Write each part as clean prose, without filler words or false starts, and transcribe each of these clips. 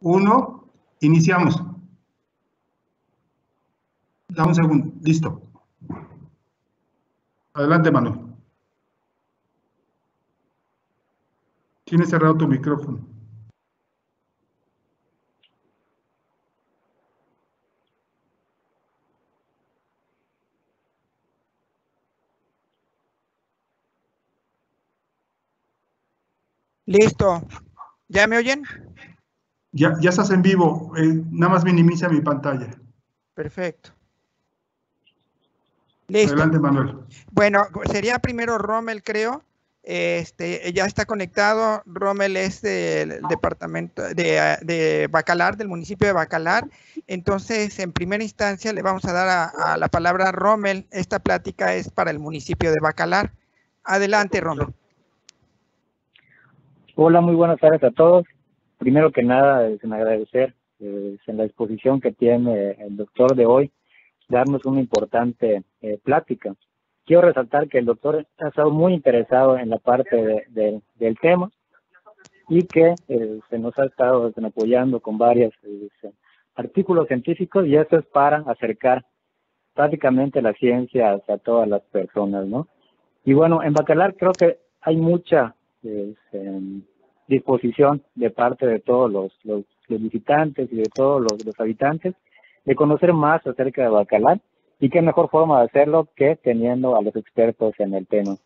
1, iniciamos. Dame un segundo, listo. Adelante, Manuel. Tienes cerrado tu micrófono. Listo. ¿Ya me oyen? Ya estás en vivo. Nada más minimiza mi pantalla. Perfecto. Listo. Adelante, Manuel. Bueno, sería primero Rommel, creo. Ya está conectado. Rommel es del departamento de Bacalar, del municipio de Bacalar. Entonces, en primera instancia, le vamos a dar a la palabra a Rommel. Esta plática es para el municipio de Bacalar. Adelante, Rommel. Hola, muy buenas tardes a todos. Primero que nada, sin agradecer en la exposición que tiene el doctor de hoy, darnos una importante plática. Quiero resaltar que el doctor ha estado muy interesado en la parte del tema y que se nos ha estado apoyando con varios artículos científicos, y esto es para acercar prácticamente la ciencia hacia todas las personas, ¿no? Y bueno, en Bacalar creo que hay mucha disposición de parte de todos los visitantes y de todos los habitantes de conocer más acerca de Bacalar, y qué mejor forma de hacerlo que teniendo a los expertos en el tema.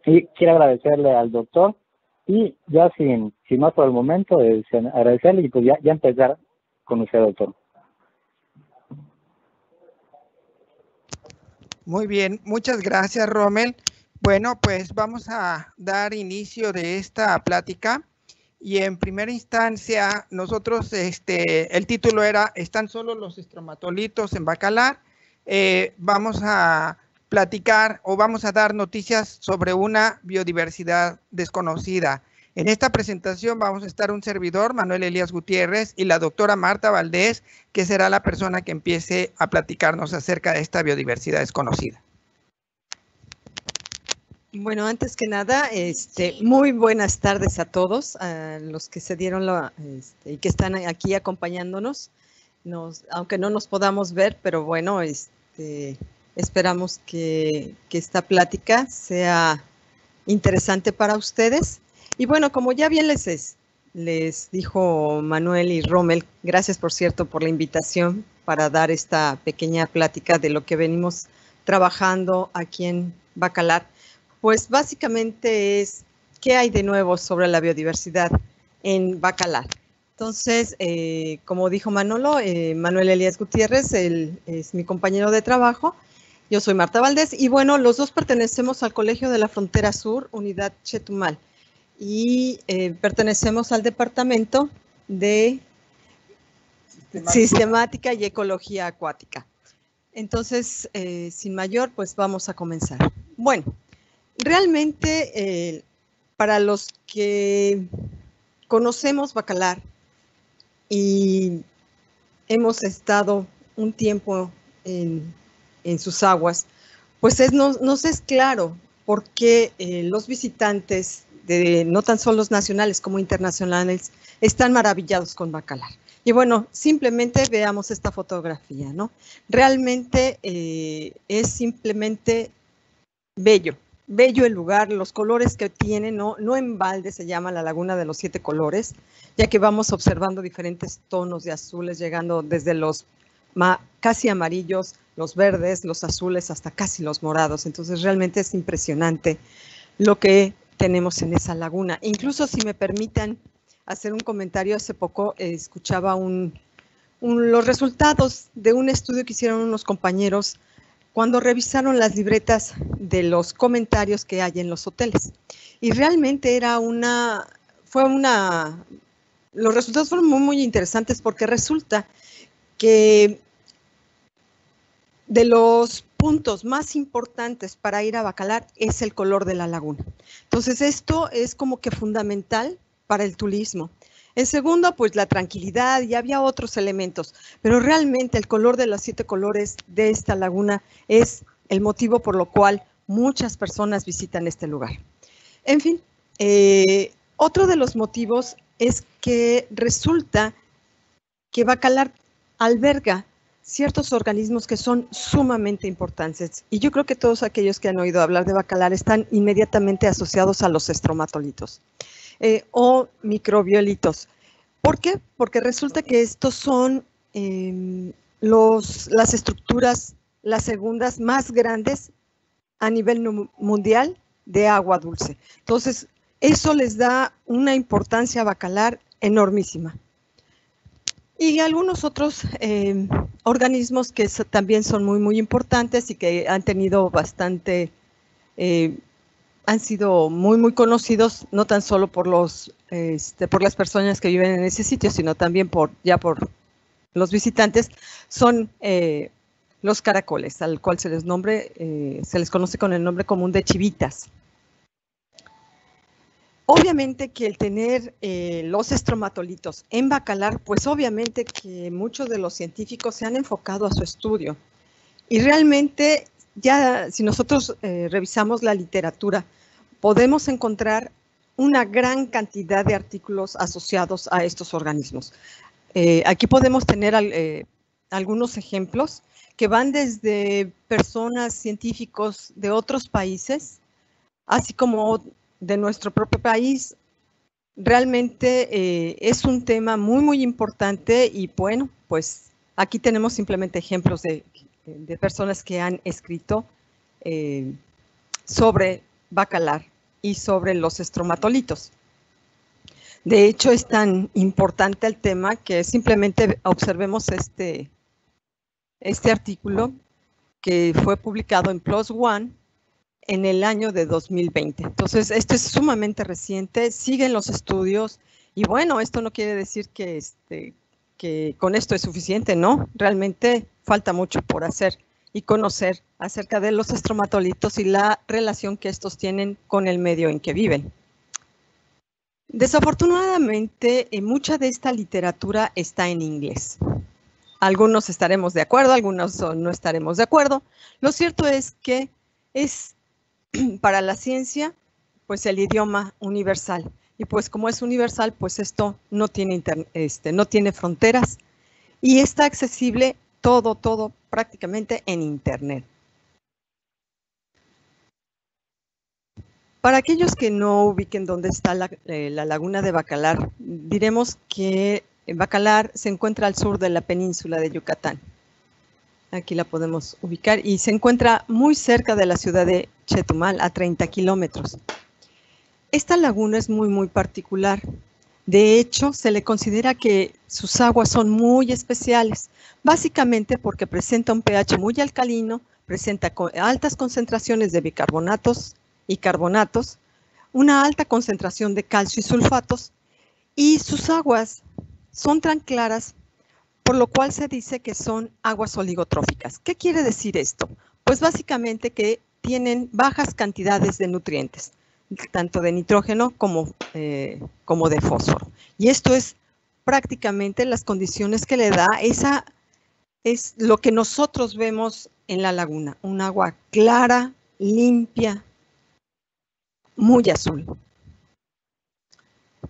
Y quiero agradecerle al doctor, y ya sin más por el momento, agradecerle y pues ya empezar con usted, doctor. Muy bien, muchas gracias, Rommel. Bueno, pues vamos a dar inicio de esta plática, y en primera instancia nosotros, el título era ¿están solo los estromatolitos en Bacalar? Vamos a platicar o vamos a dar noticias sobre una biodiversidad desconocida. En esta presentación vamos a estar un servidor, Manuel Elías Gutiérrez, y la doctora Marta Valdés, que será la persona que empiece a platicarnos acerca de esta biodiversidad desconocida. Bueno, antes que nada, muy buenas tardes a todos, a los que se dieron y que están aquí acompañándonos, aunque no nos podamos ver, pero bueno, esperamos que esta plática sea interesante para ustedes. Y bueno, como ya bien les dijo Manuel y Rommel, gracias por cierto por la invitación para dar esta pequeña plática de lo que venimos trabajando aquí en Bacalar. Pues básicamente es qué hay de nuevo sobre la biodiversidad en Bacalar. Entonces, como dijo Manolo, Manuel Elías Gutiérrez, él es mi compañero de trabajo. Yo soy Marta Valdés y bueno, los dos pertenecemos al Colegio de la Frontera Sur, Unidad Chetumal, y pertenecemos al Departamento de Sistemática y Ecología Acuática. Entonces, sin mayor, pues vamos a comenzar. Bueno, realmente, para los que conocemos Bacalar y hemos estado un tiempo en sus aguas, pues nos es claro por qué los visitantes, no tan solo los nacionales como internacionales, están maravillados con Bacalar. Y bueno, simplemente veamos esta fotografía, ¿no? Realmente es simplemente bello. Bello el lugar, los colores que tiene, no en balde se llama la Laguna de los 7 colores, ya que vamos observando diferentes tonos de azules, llegando desde los casi amarillos, los verdes, los azules, hasta casi los morados. Entonces realmente es impresionante lo que tenemos en esa laguna. Incluso si me permitan hacer un comentario, hace poco escuchaba los resultados de un estudio que hicieron unos compañeros cuando revisaron las libretas de los comentarios que hay en los hoteles. Y realmente los resultados fueron muy interesantes, porque resulta que de los puntos más importantes para ir a Bacalar es el color de la laguna. Entonces esto es como que fundamental para el turismo. En segundo, pues la tranquilidad, y había otros elementos, pero realmente el color de los 7 colores de esta laguna es el motivo por lo cual muchas personas visitan este lugar. En fin, otro de los motivos es que resulta que Bacalar alberga ciertos organismos que son sumamente importantes. Y yo creo que todos aquellos que han oído hablar de Bacalar están inmediatamente asociados a los estromatolitos o microbiolitos. ¿Por qué? Porque resulta que estos son las estructuras, las segundas más grandes a nivel mundial de agua dulce. Entonces, eso les da una importancia a Bacalar enormísima. Y algunos otros organismos que también son muy, muy importantes y que han tenido bastante, han sido muy, muy conocidos, no tan solo por por las personas que viven en ese sitio, sino también por los visitantes, son los caracoles, al cual se les conoce con el nombre común de chivitas. Obviamente que el tener los estromatolitos en Bacalar, pues obviamente que muchos de los científicos se han enfocado a su estudio. Y realmente ya si nosotros revisamos la literatura, podemos encontrar una gran cantidad de artículos asociados a estos organismos. Aquí podemos tener algunos ejemplos que van desde personas, científicos de otros países, así como de nuestro propio país. Realmente es un tema muy, muy importante y bueno, pues aquí tenemos simplemente ejemplos de personas que han escrito sobre Bacalar y sobre los estromatolitos. De hecho, es tan importante el tema que simplemente observemos este artículo que fue publicado en PLOS ONE en el año de 2020. Entonces, esto es sumamente reciente, siguen los estudios y bueno, esto no quiere decir que con esto es suficiente, ¿no? Realmente falta mucho por hacer y conocer acerca de los estromatolitos y la relación que estos tienen con el medio en que viven. Desafortunadamente, mucha de esta literatura está en inglés. Algunos estaremos de acuerdo, algunos no estaremos de acuerdo. Lo cierto es que es para la ciencia, pues el idioma universal. Y pues como es universal, pues esto no tiene, no tiene fronteras y está accesible todo prácticamente en Internet. Para aquellos que no ubiquen dónde está la laguna de Bacalar, diremos que Bacalar se encuentra al sur de la península de Yucatán. Aquí la podemos ubicar y se encuentra muy cerca de la ciudad de Chetumal, a 30 kilómetros. Esta laguna es muy, muy particular. De hecho, se le considera que sus aguas son muy especiales, básicamente porque presenta un pH muy alcalino, presenta altas concentraciones de bicarbonatos y carbonatos, una alta concentración de calcio y sulfatos, y sus aguas son tan claras, por lo cual se dice que son aguas oligotróficas. ¿Qué quiere decir esto? Pues básicamente que tienen bajas cantidades de nutrientes, tanto de nitrógeno como de fósforo. Y esto es prácticamente las condiciones que le da es lo que nosotros vemos en la laguna, un agua clara, limpia, muy azul.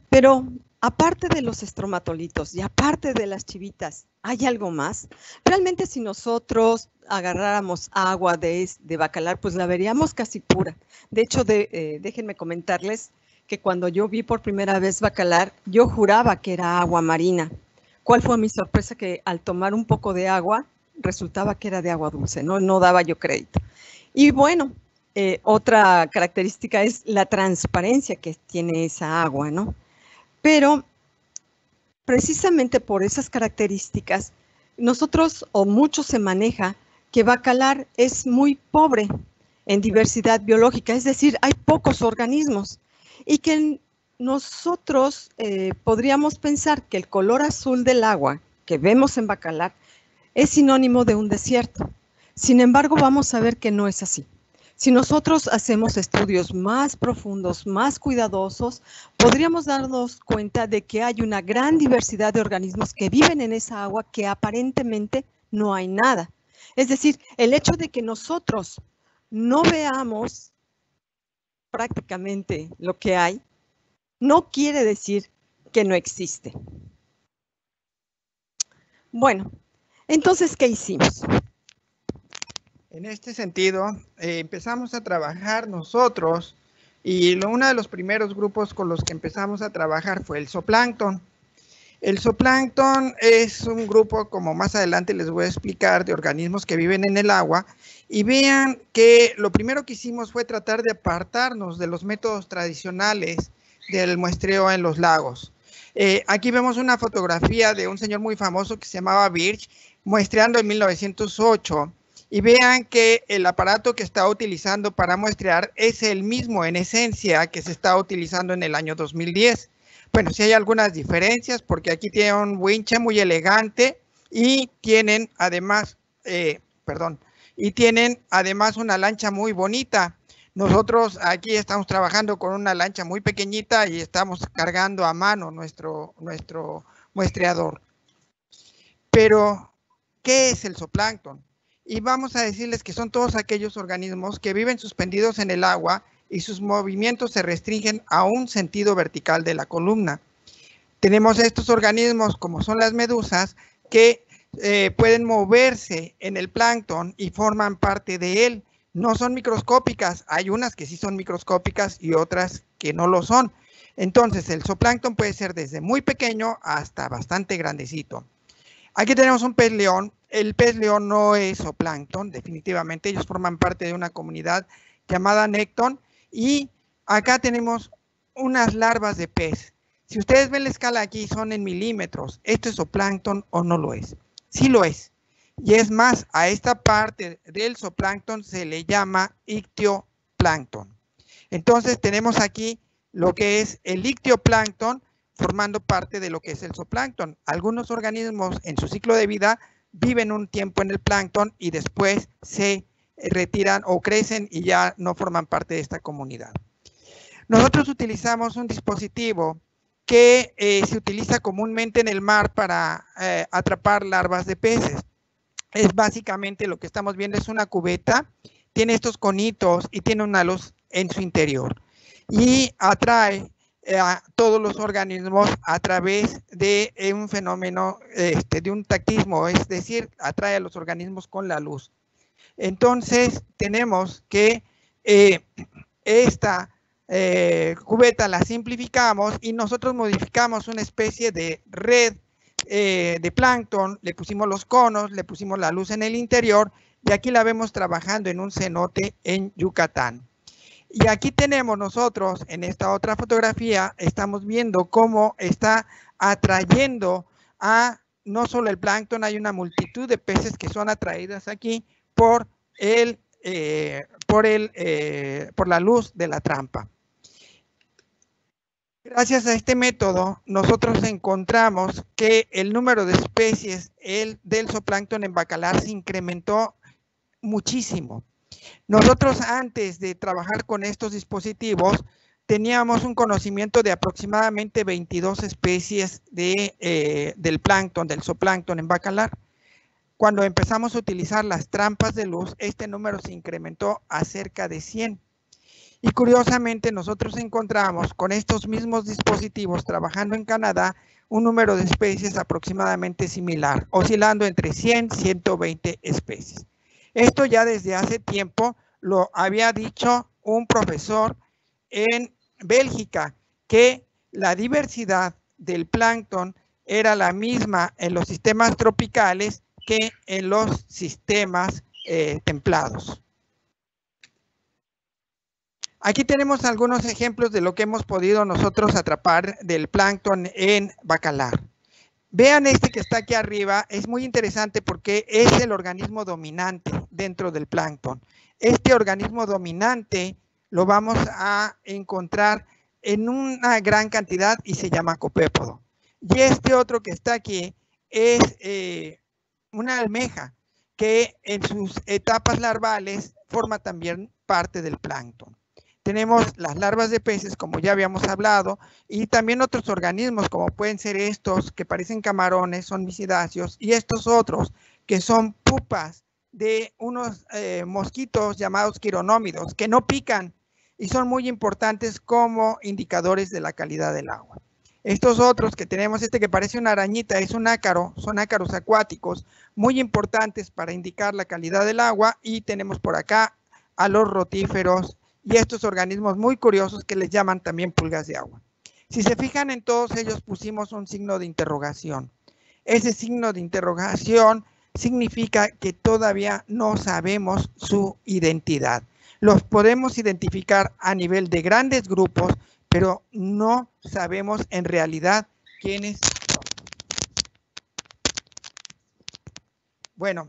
Pero aparte de los estromatolitos y aparte de las chivitas, ¿hay algo más? Realmente si nosotros agarráramos agua de Bacalar, pues la veríamos casi pura. De hecho, déjenme comentarles que cuando yo vi por primera vez Bacalar, yo juraba que era agua marina. ¿Cuál fue mi sorpresa? Que al tomar un poco de agua, resultaba que era de agua dulce, no daba yo crédito. Y bueno, otra característica es la transparencia que tiene esa agua, ¿no? Pero precisamente por esas características, nosotros o mucho se maneja que Bacalar es muy pobre en diversidad biológica, es decir, hay pocos organismos y que nosotros podríamos pensar que el color azul del agua que vemos en Bacalar es sinónimo de un desierto. Sin embargo, vamos a ver que no es así. Si nosotros hacemos estudios más profundos, más cuidadosos, podríamos darnos cuenta de que hay una gran diversidad de organismos que viven en esa agua que aparentemente no hay nada. Es decir, el hecho de que nosotros no veamos prácticamente lo que hay, no quiere decir que no existe. Bueno, entonces, ¿qué hicimos? En este sentido, empezamos a trabajar nosotros y uno de los primeros grupos con los que empezamos a trabajar fue el zooplancton. El zooplancton es un grupo, como más adelante les voy a explicar, de organismos que viven en el agua. Y vean que lo primero que hicimos fue tratar de apartarnos de los métodos tradicionales del muestreo en los lagos. Aquí vemos una fotografía de un señor muy famoso que se llamaba Birch, muestreando en 1908. Y vean que el aparato que está utilizando para muestrear es el mismo en esencia que se está utilizando en el año 2010. Bueno, sí hay algunas diferencias porque aquí tiene un winche muy elegante y tienen además, una lancha muy bonita. Nosotros aquí estamos trabajando con una lancha muy pequeñita y estamos cargando a mano nuestro muestreador. Pero, ¿qué es el zooplancton? Y vamos a decirles que son todos aquellos organismos que viven suspendidos en el agua y sus movimientos se restringen a un sentido vertical de la columna. Tenemos estos organismos, como son las medusas, que pueden moverse en el plancton y forman parte de él. No son microscópicas, hay unas que sí son microscópicas y otras que no lo son. Entonces, el zooplancton puede ser desde muy pequeño hasta bastante grandecito. Aquí tenemos un pez león. El pez león no es zooplancton, definitivamente. Ellos forman parte de una comunidad llamada Necton. Y acá tenemos unas larvas de pez. Si ustedes ven la escala aquí, son en milímetros. ¿Esto es zooplancton o no lo es? Sí lo es. Y es más, a esta parte del zooplancton se le llama ictioplancton. Entonces tenemos aquí lo que es el ictioplancton formando parte de lo que es el zooplancton. Algunos organismos en su ciclo de vida viven un tiempo en el plancton y después se retiran o crecen y ya no forman parte de esta comunidad. Nosotros utilizamos un dispositivo que se utiliza comúnmente en el mar para atrapar larvas de peces. Es básicamente lo que estamos viendo, es una cubeta, tiene estos conitos y tiene una luz en su interior. Y atrae a todos los organismos a través de un fenómeno, de un tactismo, es decir, atrae a los organismos con la luz. Entonces, tenemos que esta cubeta la simplificamos y nosotros modificamos una especie de red de plancton, le pusimos los conos, le pusimos la luz en el interior y aquí la vemos trabajando en un cenote en Yucatán. Y aquí tenemos nosotros, en esta otra fotografía, estamos viendo cómo está atrayendo a no solo el plancton, hay una multitud de peces que son atraídas aquí por la luz de la trampa. Gracias a este método, nosotros encontramos que el número de especies del zooplancton en bacalar se incrementó muchísimo. Nosotros antes de trabajar con estos dispositivos teníamos un conocimiento de aproximadamente 22 especies del plancton, del zooplancton en bacalar. Cuando empezamos a utilizar las trampas de luz, este número se incrementó a cerca de 100. Y curiosamente nosotros encontramos con estos mismos dispositivos trabajando en Canadá un número de especies aproximadamente similar, oscilando entre 100 y 120 especies. Esto ya desde hace tiempo lo había dicho un profesor en Bélgica, que la diversidad del plancton era la misma en los sistemas tropicales que en los sistemas templados. Aquí tenemos algunos ejemplos de lo que hemos podido nosotros atrapar del plancton en bacalar. Vean este que está aquí arriba, es muy interesante porque es el organismo dominante dentro del plancton. Este organismo dominante lo vamos a encontrar en una gran cantidad y se llama copépodo. Y este otro que está aquí es una almeja que en sus etapas larvales forma también parte del plancton. Tenemos las larvas de peces, como ya habíamos hablado, y también otros organismos, como pueden ser estos que parecen camarones, son misidáceos, y estos otros que son pupas de unos mosquitos llamados quironómidos, que no pican y son muy importantes como indicadores de la calidad del agua. Estos otros que tenemos, este que parece una arañita, es un ácaro, son ácaros acuáticos, muy importantes para indicar la calidad del agua. Y tenemos por acá a los rotíferos y estos organismos muy curiosos que les llaman también pulgas de agua. Si se fijan, en todos ellos pusimos un signo de interrogación. Ese signo de interrogación significa que todavía no sabemos su identidad. Los podemos identificar a nivel de grandes grupos, pero no sabemos en realidad quiénes son. Bueno,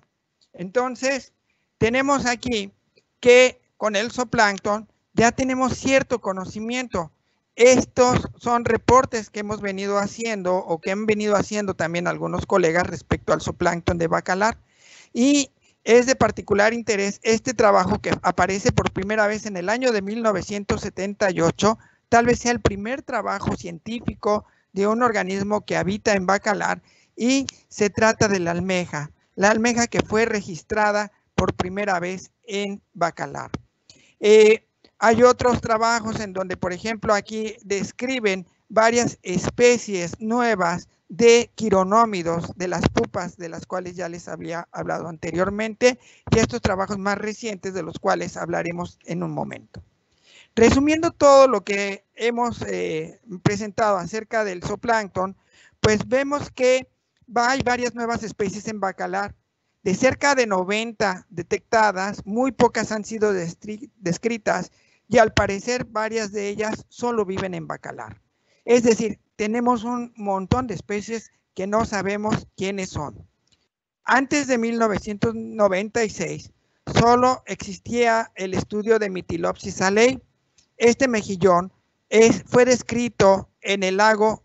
entonces tenemos aquí que con el zooplancton ya tenemos cierto conocimiento. Estos son reportes que hemos venido haciendo o que han venido haciendo también algunos colegas respecto al zooplancton de bacalar. Y es de particular interés este trabajo que aparece por primera vez en el año de 1978. Tal vez sea el primer trabajo científico de un organismo que habita en bacalar, y se trata de la almeja que fue registrada por primera vez en bacalar. Hay otros trabajos en donde, por ejemplo, aquí describen varias especies nuevas de quironómidos, de las pupas, de las cuales ya les había hablado anteriormente, y estos trabajos más recientes de los cuales hablaremos en un momento. Resumiendo todo lo que hemos presentado acerca del zooplancton, pues vemos que hay varias nuevas especies en bacalar. De cerca de 90 detectadas, muy pocas han sido descritas, y al parecer varias de ellas solo viven en bacalar. Es decir, tenemos un montón de especies que no sabemos quiénes son. Antes de 1996, solo existía el estudio de Mytilopsis alei. Este mejillón fue descrito en el lago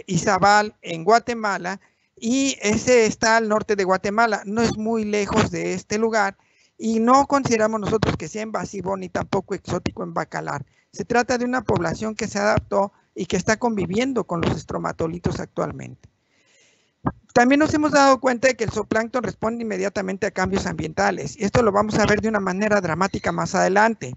Izabal, en Guatemala, y ese está al norte de Guatemala, no es muy lejos de este lugar, y no consideramos nosotros que sea invasivo ni tampoco exótico en bacalar. Se trata de una población que se adaptó y que está conviviendo con los estromatolitos actualmente. También nos hemos dado cuenta de que el zooplancton responde inmediatamente a cambios ambientales, y esto lo vamos a ver de una manera dramática más adelante.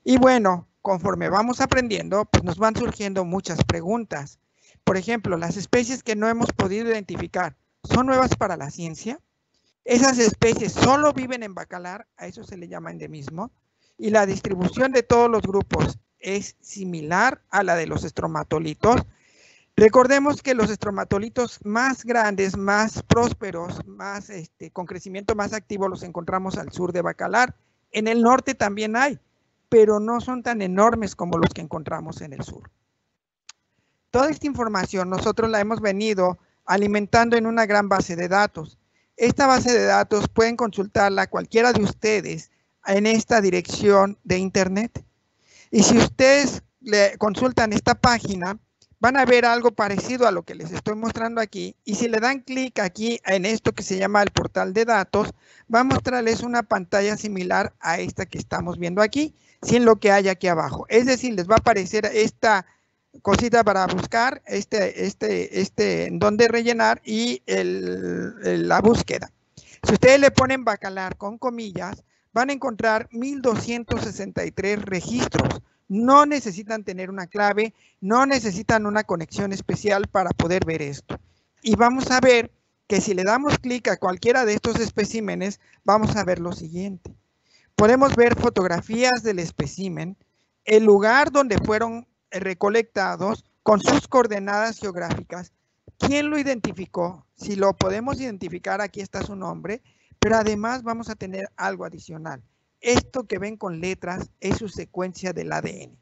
Y bueno, conforme vamos aprendiendo, pues nos van surgiendo muchas preguntas. Por ejemplo, las especies que no hemos podido identificar, ¿son nuevas para la ciencia? Esas especies solo viven en bacalar, a eso se le llama endemismo, y la distribución de todos los grupos es similar a la de los estromatolitos. Recordemos que los estromatolitos más grandes, más prósperos, con crecimiento más activo, los encontramos al sur de bacalar. En el norte también hay, pero no son tan enormes como los que encontramos en el sur. Toda esta información nosotros la hemos venido alimentando en una gran base de datos. Esta base de datos pueden consultarla cualquiera de ustedes en esta dirección de internet. Y si ustedes le consultan esta página, van a ver algo parecido a lo que les estoy mostrando aquí. Y si le dan clic aquí en esto que se llama el portal de datos, va a mostrarles una pantalla similar a esta que estamos viendo aquí, sin lo que hay aquí abajo. Es decir, les va a aparecer esta cosita para buscar, en donde rellenar y la búsqueda. Si ustedes le ponen bacalar con comillas, van a encontrar 1263 registros. No necesitan tener una clave, no necesitan una conexión especial para poder ver esto. Y vamos a ver que si le damos clic a cualquiera de estos especímenes, vamos a ver lo siguiente. Podemos ver fotografías del espécimen, el lugar donde fueron recolectados con sus coordenadas geográficas, quién lo identificó, si lo podemos identificar, aquí está su nombre, pero además vamos a tener algo adicional. Esto que ven con letras es su secuencia del ADN.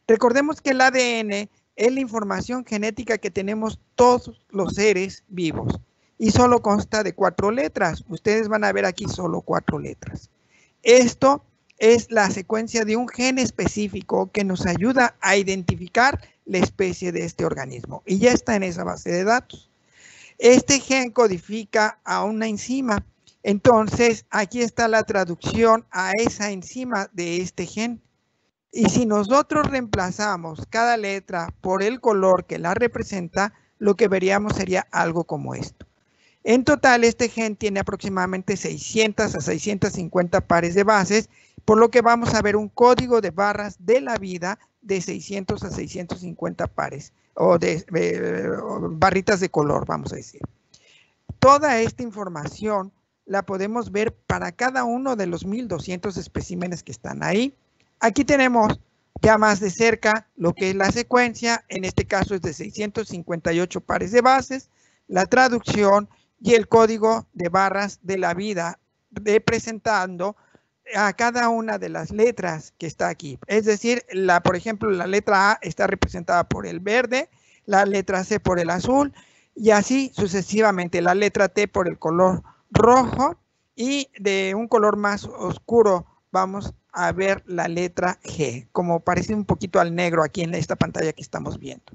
Recordemos que el ADN es la información genética que tenemos todos los seres vivos y solo consta de 4 letras. Ustedes van a ver aquí solo 4 letras. Esto es la secuencia de un gen específico que nos ayuda a identificar la especie de este organismo y ya está en esa base de datos. Este gen codifica a una enzima, entonces aquí está la traducción a esa enzima de este gen. Y si nosotros reemplazamos cada letra por el color que la representa, lo que veríamos sería algo como esto. En total, este gen tiene aproximadamente 600 a 650 pares de bases, por lo que vamos a ver un código de barras de la vida de 600 a 650 pares, o de barritas de color, vamos a decir. Toda esta información la podemos ver para cada uno de los 1200 especímenes que están ahí. Aquí tenemos ya más de cerca lo que es la secuencia, en este caso es de 658 pares de bases, la traducción y el código de barras de la vida, representando a cada una de las letras que está aquí. Es decir, por ejemplo, la letra A está representada por el verde, la letra C por el azul, y así sucesivamente, la letra T por el color rojo, y de un color más oscuro vamos a ver la letra G, como parece un poquito al negro aquí en esta pantalla que estamos viendo.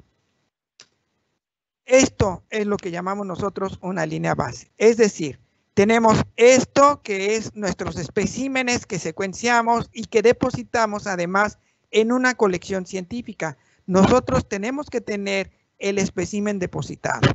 Esto es lo que llamamos nosotros una línea base. Es decir, tenemos esto que es nuestros especímenes que secuenciamos y que depositamos además en una colección científica. Nosotros tenemos que tener el espécimen depositado.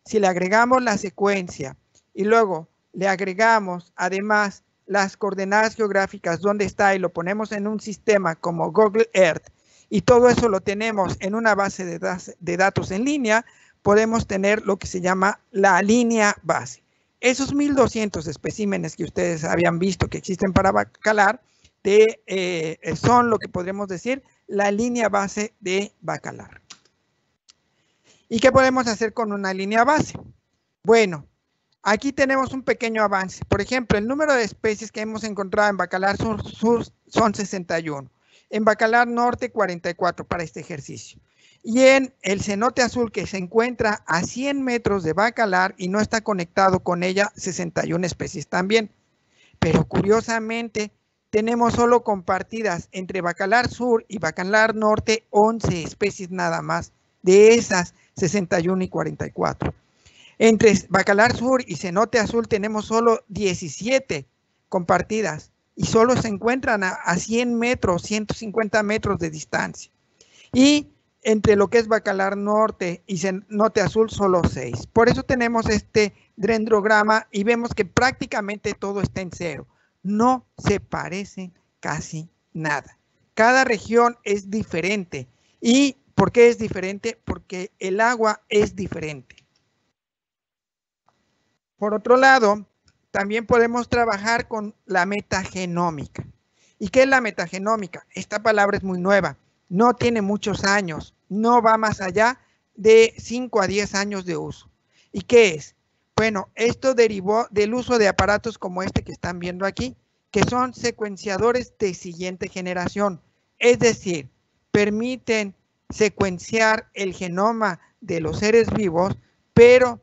Si le agregamos la secuencia y luego le agregamos además las coordenadas geográficas donde está y lo ponemos en un sistema como Google Earth y todo eso lo tenemos en una base de datos en línea, podemos tener lo que se llama la línea base. Esos 1200 especímenes que ustedes habían visto que existen para Bacalar son lo que podríamos decir la línea base de Bacalar. ¿Y qué podemos hacer con una línea base? Bueno, aquí tenemos un pequeño avance. Por ejemplo, el número de especies que hemos encontrado en Bacalar Sur son 61. En Bacalar Norte, 44 para este ejercicio. Y en el cenote azul que se encuentra a 100 metros de Bacalar y no está conectado con ella, 61 especies también. Pero curiosamente, tenemos solo compartidas entre Bacalar Sur y Bacalar Norte 11 especies nada más, de esas 61 y 44. Entre Bacalar Sur y cenote azul tenemos solo 17 compartidas y solo se encuentran a 100 metros, 150 metros de distancia. Y entre lo que es Bacalar Norte y cenote azul solo 6. Por eso tenemos este dendrograma y vemos que prácticamente todo está en cero. No se parecen casi nada. Cada región es diferente. ¿Y por qué es diferente? Porque el agua es diferente. Por otro lado, también podemos trabajar con la metagenómica. ¿Y qué es la metagenómica? Esta palabra es muy nueva. No tiene muchos años, no va más allá de 5 a 10 años de uso. ¿Y qué es? Bueno, esto derivó del uso de aparatos como este que están viendo aquí, que son secuenciadores de siguiente generación. Es decir, permiten secuenciar el genoma de los seres vivos, pero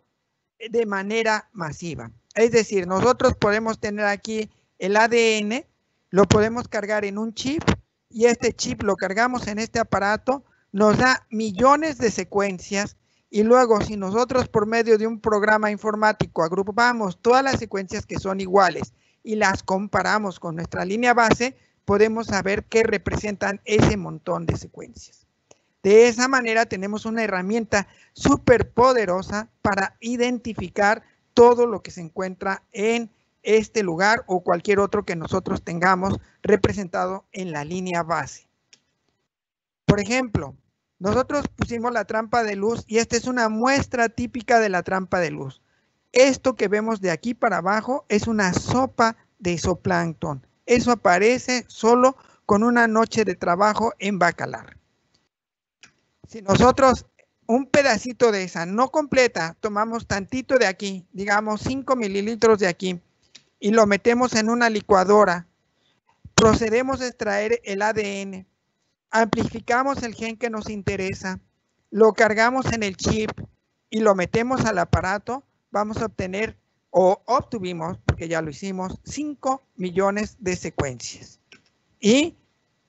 de manera masiva. Es decir, nosotros podemos tener aquí el ADN, lo podemos cargar en un chip, y este chip lo cargamos en este aparato, nos da millones de secuencias y luego si nosotros por medio de un programa informático agrupamos todas las secuencias que son iguales y las comparamos con nuestra línea base, podemos saber qué representan ese montón de secuencias. De esa manera tenemos una herramienta súper poderosa para identificar todo lo que se encuentra en este lugar o cualquier otro que nosotros tengamos representado en la línea base. Por ejemplo, nosotros pusimos la trampa de luz y esta es una muestra típica de la trampa de luz. Esto que vemos de aquí para abajo es una sopa de zooplancton. Eso aparece solo con una noche de trabajo en Bacalar. Si nosotros un pedacito de esa, no completa, tomamos tantito de aquí, digamos 5 mililitros de aquí, y lo metemos en una licuadora, procedemos a extraer el ADN, amplificamos el gen que nos interesa, lo cargamos en el chip y lo metemos al aparato, vamos a obtener, o obtuvimos, porque ya lo hicimos, 5 millones de secuencias. ¿Y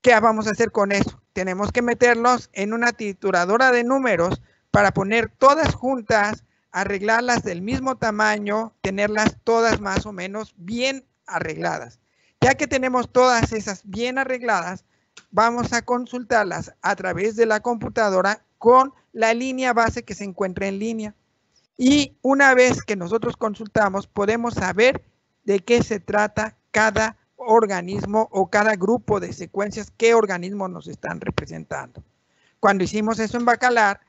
qué vamos a hacer con eso? Tenemos que meterlos en una trituradora de números para poner todas juntas, arreglarlas del mismo tamaño, tenerlas todas más o menos bien arregladas. Ya que tenemos todas esas bien arregladas, vamos a consultarlas a través de la computadora con la línea base que se encuentra en línea. Y una vez que nosotros consultamos, podemos saber de qué se trata cada organismo o cada grupo de secuencias, qué organismos nos están representando. Cuando hicimos eso en Bacalar,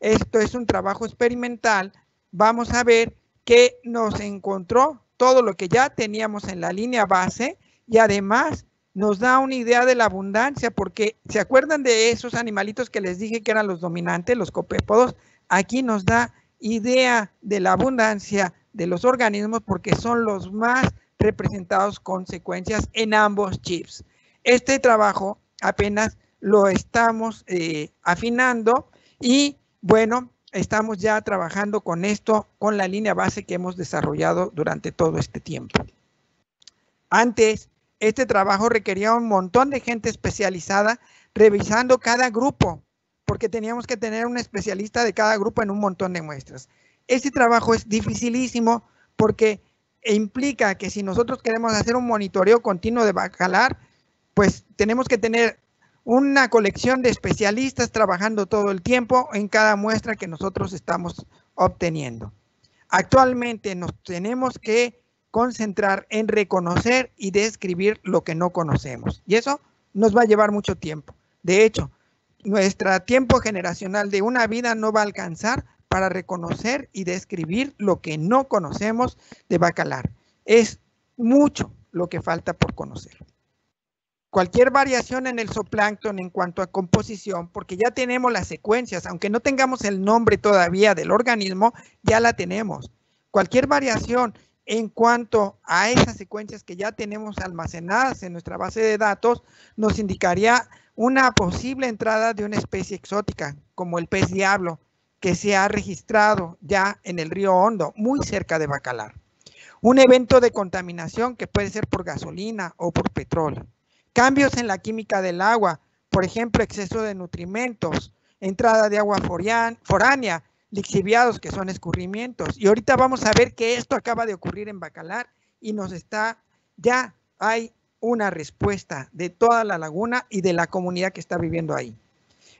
esto es un trabajo experimental, vamos a ver que nos encontró todo lo que ya teníamos en la línea base y además nos da una idea de la abundancia, porque ¿se acuerdan de esos animalitos que les dije que eran los dominantes, los copépodos? Aquí nos da idea de la abundancia de los organismos porque son los más representados con secuencias en ambos chips. Este trabajo apenas lo estamos afinando y bueno, estamos ya trabajando con esto, con la línea base que hemos desarrollado durante todo este tiempo. Antes, este trabajo requería un montón de gente especializada revisando cada grupo, porque teníamos que tener un especialista de cada grupo en un montón de muestras. Este trabajo es dificilísimo porque implica que si nosotros queremos hacer un monitoreo continuo de Bacalar, pues tenemos que tener una colección de especialistas trabajando todo el tiempo en cada muestra que nosotros estamos obteniendo. Actualmente nos tenemos que concentrar en reconocer y describir lo que no conocemos. Y eso nos va a llevar mucho tiempo. De hecho, nuestro tiempo generacional de una vida no va a alcanzar para reconocer y describir lo que no conocemos de Bacalar. Es mucho lo que falta por conocer. Cualquier variación en el zooplancton en cuanto a composición, porque ya tenemos las secuencias, aunque no tengamos el nombre todavía del organismo, ya la tenemos. Cualquier variación en cuanto a esas secuencias que ya tenemos almacenadas en nuestra base de datos, nos indicaría una posible entrada de una especie exótica, como el pez diablo, que se ha registrado ya en el río Hondo, muy cerca de Bacalar. Un evento de contaminación que puede ser por gasolina o por petróleo. Cambios en la química del agua, por ejemplo, exceso de nutrimentos, entrada de agua foránea, lixiviados, que son escurrimientos. Y ahorita vamos a ver que esto acaba de ocurrir en Bacalar y ya hay una respuesta de toda la laguna y de la comunidad que está viviendo ahí.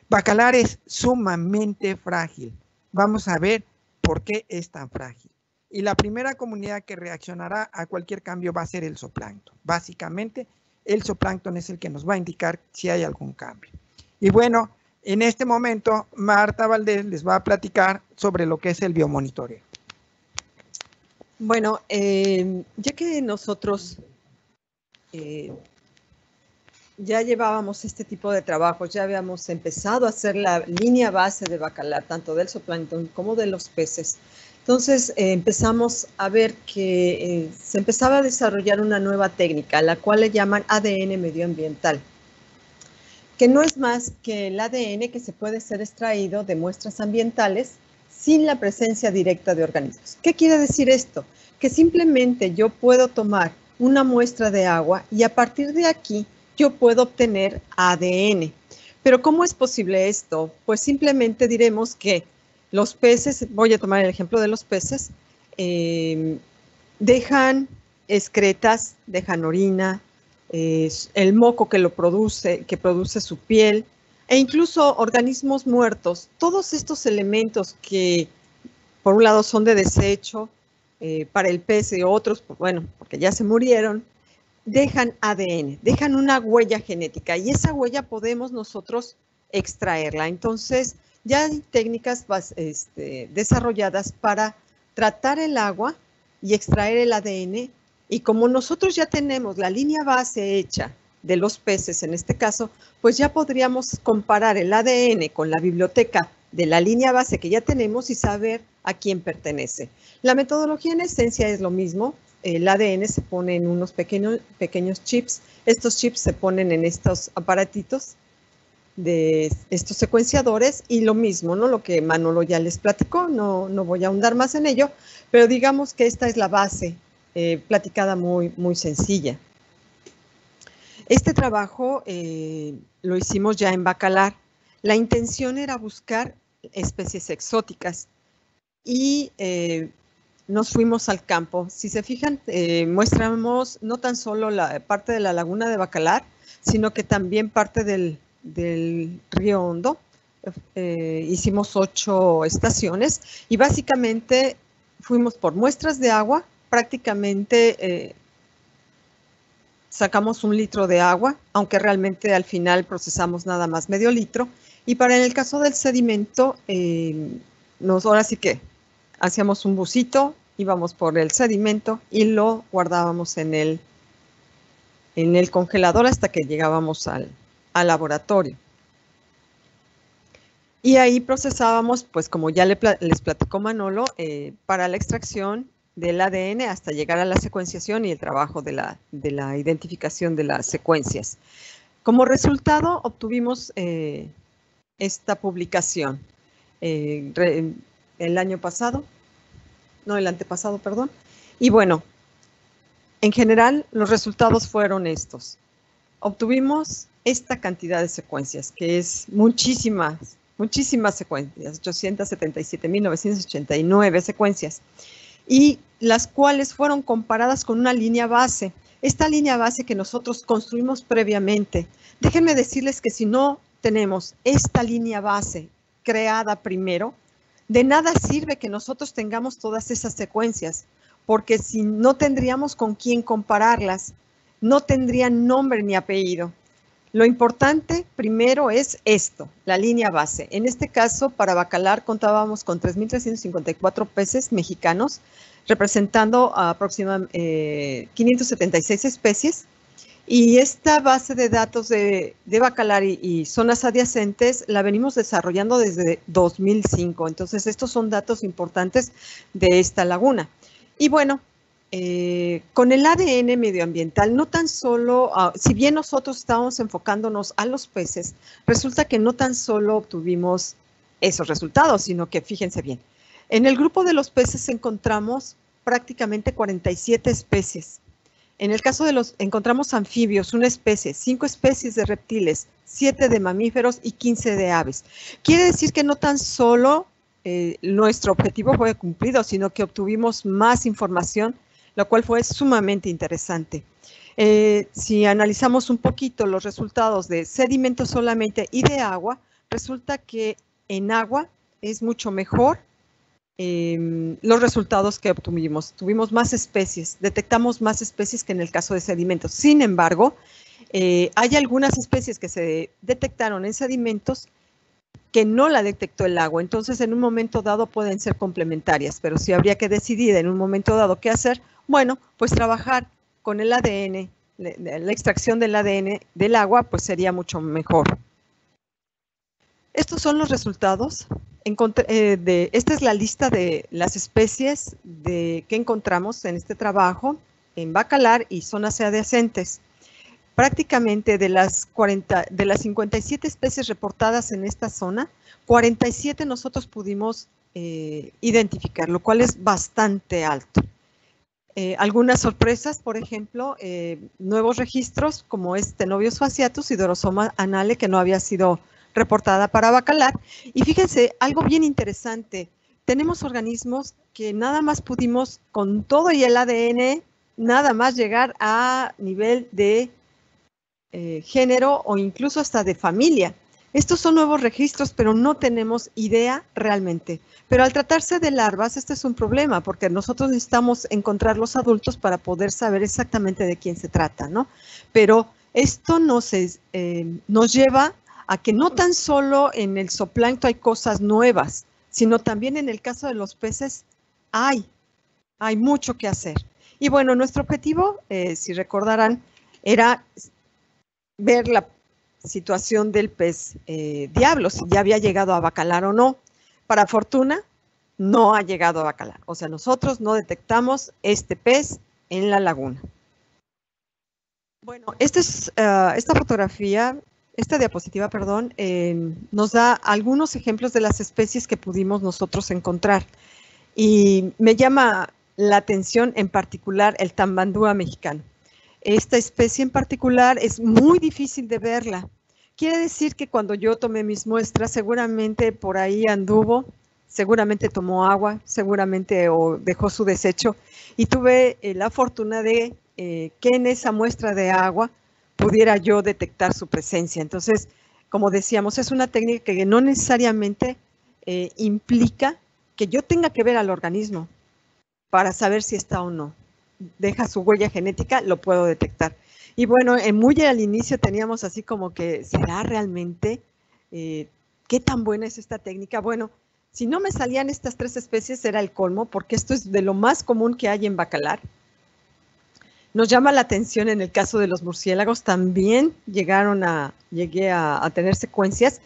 Bacalar es sumamente frágil. Vamos a ver por qué es tan frágil. Y la primera comunidad que reaccionará a cualquier cambio va a ser el zooplancton. Básicamente, el zooplancton es el que nos va a indicar si hay algún cambio. Y bueno, en este momento, Marta Valdés les va a platicar sobre lo que es el biomonitoreo. Bueno, ya que nosotros ya llevábamos este tipo de trabajos, ya habíamos empezado a hacer la línea base de Bacalar, tanto del zooplancton como de los peces. Entonces empezamos a ver que se empezaba a desarrollar una nueva técnica, la cual le llaman ADN medioambiental, que no es más que el ADN que se puede ser extraído de muestras ambientales sin la presencia directa de organismos. ¿Qué quiere decir esto? Que simplemente yo puedo tomar una muestra de agua y a partir de aquí yo puedo obtener ADN. Pero ¿cómo es posible esto? Pues simplemente diremos que los peces, voy a tomar el ejemplo de los peces, dejan excretas, dejan orina, el moco que produce su piel, e incluso organismos muertos. Todos estos elementos que por un lado son de desecho para el pez y otros, bueno, porque ya se murieron, dejan ADN, dejan una huella genética y esa huella podemos nosotros extraerla. Entonces, ya hay técnicas desarrolladas para tratar el agua y extraer el ADN. Y como nosotros ya tenemos la línea base hecha de los peces en este caso, pues ya podríamos comparar el ADN con la biblioteca de la línea base que ya tenemos y saber a quién pertenece. La metodología en esencia es lo mismo. El ADN se pone en unos pequeños chips. Estos chips se ponen en estos aparatitos de estos secuenciadores y lo mismo, ¿no? Lo que Manolo ya les platicó, no voy a ahondar más en ello, pero digamos que esta es la base platicada muy sencilla. Este trabajo lo hicimos ya en Bacalar. La intención era buscar especies exóticas y nos fuimos al campo. Si se fijan, muestramos no tan solo la parte de la laguna de Bacalar, sino que también parte del río Hondo, hicimos 8 estaciones y básicamente fuimos por muestras de agua, prácticamente sacamos 1 litro de agua, aunque realmente al final procesamos nada más medio litro. Y para en el caso del sedimento, ahora sí que hacíamos un bucito, íbamos por el sedimento y lo guardábamos en el congelador hasta que llegábamos al laboratorio. Y ahí procesábamos, pues como ya les platicó Manolo, para la extracción del ADN hasta llegar a la secuenciación y el trabajo de la identificación de las secuencias. Como resultado obtuvimos esta publicación el año pasado, no, el antepasado, perdón. Y bueno, en general los resultados fueron estos. Obtuvimos esta cantidad de secuencias, que es muchísimas secuencias, 877.989 secuencias, y las cuales fueron comparadas con una línea base. Esta línea base que nosotros construimos previamente. Déjenme decirles que si no tenemos esta línea base creada primero, de nada sirve que nosotros tengamos todas esas secuencias, porque si no tendríamos con quién compararlas, no tendrían nombre ni apellido. Lo importante primero es esto, la línea base. En este caso, para Bacalar contábamos con 3.354 peces mexicanos, representando aproximadamente 576 especies. Y esta base de datos de Bacalar y zonas adyacentes la venimos desarrollando desde 2005. Entonces, estos son datos importantes de esta laguna. Y bueno, con el ADN medioambiental, no tan solo, si bien nosotros estábamos enfocándonos a los peces, resulta que no tan solo obtuvimos esos resultados, sino que fíjense bien, en el grupo de los peces encontramos prácticamente 47 especies. En el caso de encontramos anfibios, 1 especie, 5 especies de reptiles, 7 de mamíferos y 15 de aves. Quiere decir que no tan solo nuestro objetivo fue cumplido, sino que obtuvimos más información, lo cual fue sumamente interesante. Si analizamos un poquito los resultados de sedimentos solamente y de agua, resulta que en agua es mucho mejor los resultados que obtuvimos. Tuvimos más especies, detectamos más especies que en el caso de sedimentos. Sin embargo, hay algunas especies que se detectaron en sedimentos que no la detectó el agua. Entonces, en un momento dado pueden ser complementarias, pero si habría que decidir en un momento dado qué hacer, bueno, pues trabajar con el ADN, la extracción del ADN del agua, pues sería mucho mejor. Estos son los resultados. Esta es la lista de las especies que encontramos en este trabajo en Bacalar y zonas adyacentes. Prácticamente de las 57 especies reportadas en esta zona, 47 nosotros pudimos identificar, lo cual es bastante alto. Algunas sorpresas, por ejemplo, nuevos registros como es Ctenobius fasciatus y Dorosoma anale, que no había sido reportada para Bacalar. Y fíjense, algo bien interesante, tenemos organismos que nada más pudimos, con todo y el ADN, nada más llegar a nivel de género o incluso hasta de familia. Estos son nuevos registros, pero no tenemos idea realmente. Pero al tratarse de larvas, este es un problema, porque nosotros necesitamos encontrar los adultos para poder saber exactamente de quién se trata, ¿no? Pero esto nos lleva a que no tan solo en el zooplancton hay cosas nuevas, sino también en el caso de los peces hay mucho que hacer. Y bueno, nuestro objetivo, si recordarán, era ver la situación del pez diablo, si ya había llegado a Bacalar o no. Para fortuna, no ha llegado a Bacalar. O sea, nosotros no detectamos este pez en la laguna. Bueno, esta diapositiva, perdón, nos da algunos ejemplos de las especies que pudimos nosotros encontrar. Y me llama la atención en particular el tambandúa mexicano. Esta especie en particular es muy difícil de verla. Quiere decir que cuando yo tomé mis muestras, seguramente por ahí anduvo, seguramente tomó agua, seguramente o dejó su desecho, y tuve la fortuna de que en esa muestra de agua pudiera yo detectar su presencia. Entonces, como decíamos, es una técnica que no necesariamente implica que yo tenga que ver al organismo para saber si está o no. Deja su huella genética, lo puedo detectar. Y bueno, muy al inicio teníamos así como que, ¿será realmente? ¿Qué tan buena es esta técnica? Bueno, si no me salían estas 3 especies era el colmo, porque esto es de lo más común que hay en bacalar. Nos llama la atención en el caso de los murciélagos, también llegué a tener secuencias,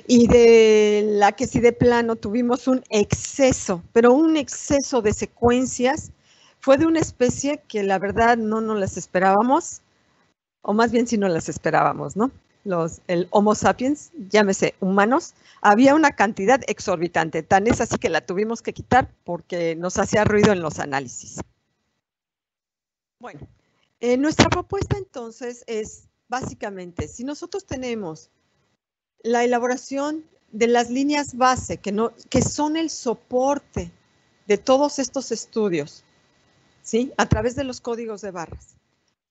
y de la que sí de plano tuvimos un exceso, pero un exceso de secuencias, fue de una especie que la verdad no nos las esperábamos, o más bien sí no las esperábamos, ¿no? El Homo sapiens, llámese humanos, había una cantidad exorbitante, tan es así que la tuvimos que quitar porque nos hacía ruido en los análisis. Bueno, nuestra propuesta entonces es básicamente, si nosotros tenemos la elaboración de las líneas base que son el soporte de todos estos estudios, ¿sí? A través de los códigos de barras,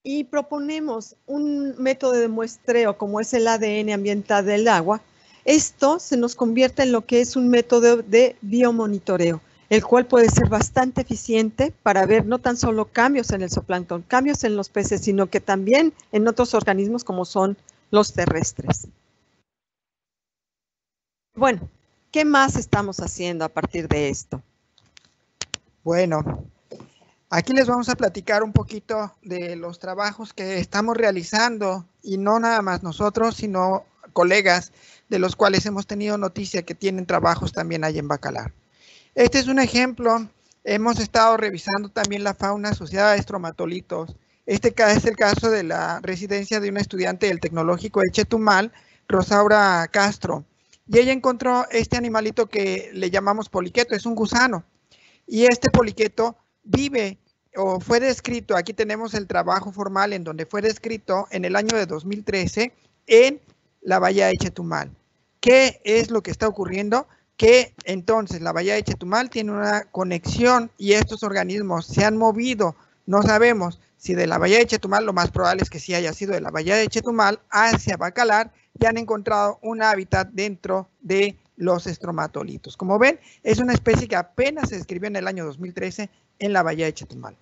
y proponemos un método de muestreo como es el ADN ambiental del agua, esto se nos convierte en lo que es un método de biomonitoreo, el cual puede ser bastante eficiente para ver no tan solo cambios en el zooplancton, cambios en los peces, sino que también en otros organismos como son los terrestres. Bueno, ¿qué más estamos haciendo a partir de esto? Bueno, aquí les vamos a platicar un poquito de los trabajos que estamos realizando, y no nada más nosotros, sino colegas de los cuales hemos tenido noticia que tienen trabajos también ahí en Bacalar. Este es un ejemplo. Hemos estado revisando también la fauna asociada a estromatolitos. Este es el caso de la residencia de una estudiante del Tecnológico de Chetumal, Rosaura Castro, y ella encontró este animalito que le llamamos poliqueto, es un gusano, y este poliqueto vive o fue descrito, aquí tenemos el trabajo formal en donde fue descrito en el año de 2013 en la bahía de Chetumal. ¿Qué es lo que está ocurriendo? Que entonces la bahía de Chetumal tiene una conexión y estos organismos se han movido, no sabemos si de la bahía de Chetumal, lo más probable es que sí haya sido de la bahía de Chetumal hacia Bacalar, y han encontrado un hábitat dentro de los estromatolitos. Como ven, es una especie que apenas se describió en el año 2013 en la bahía de Chetumal.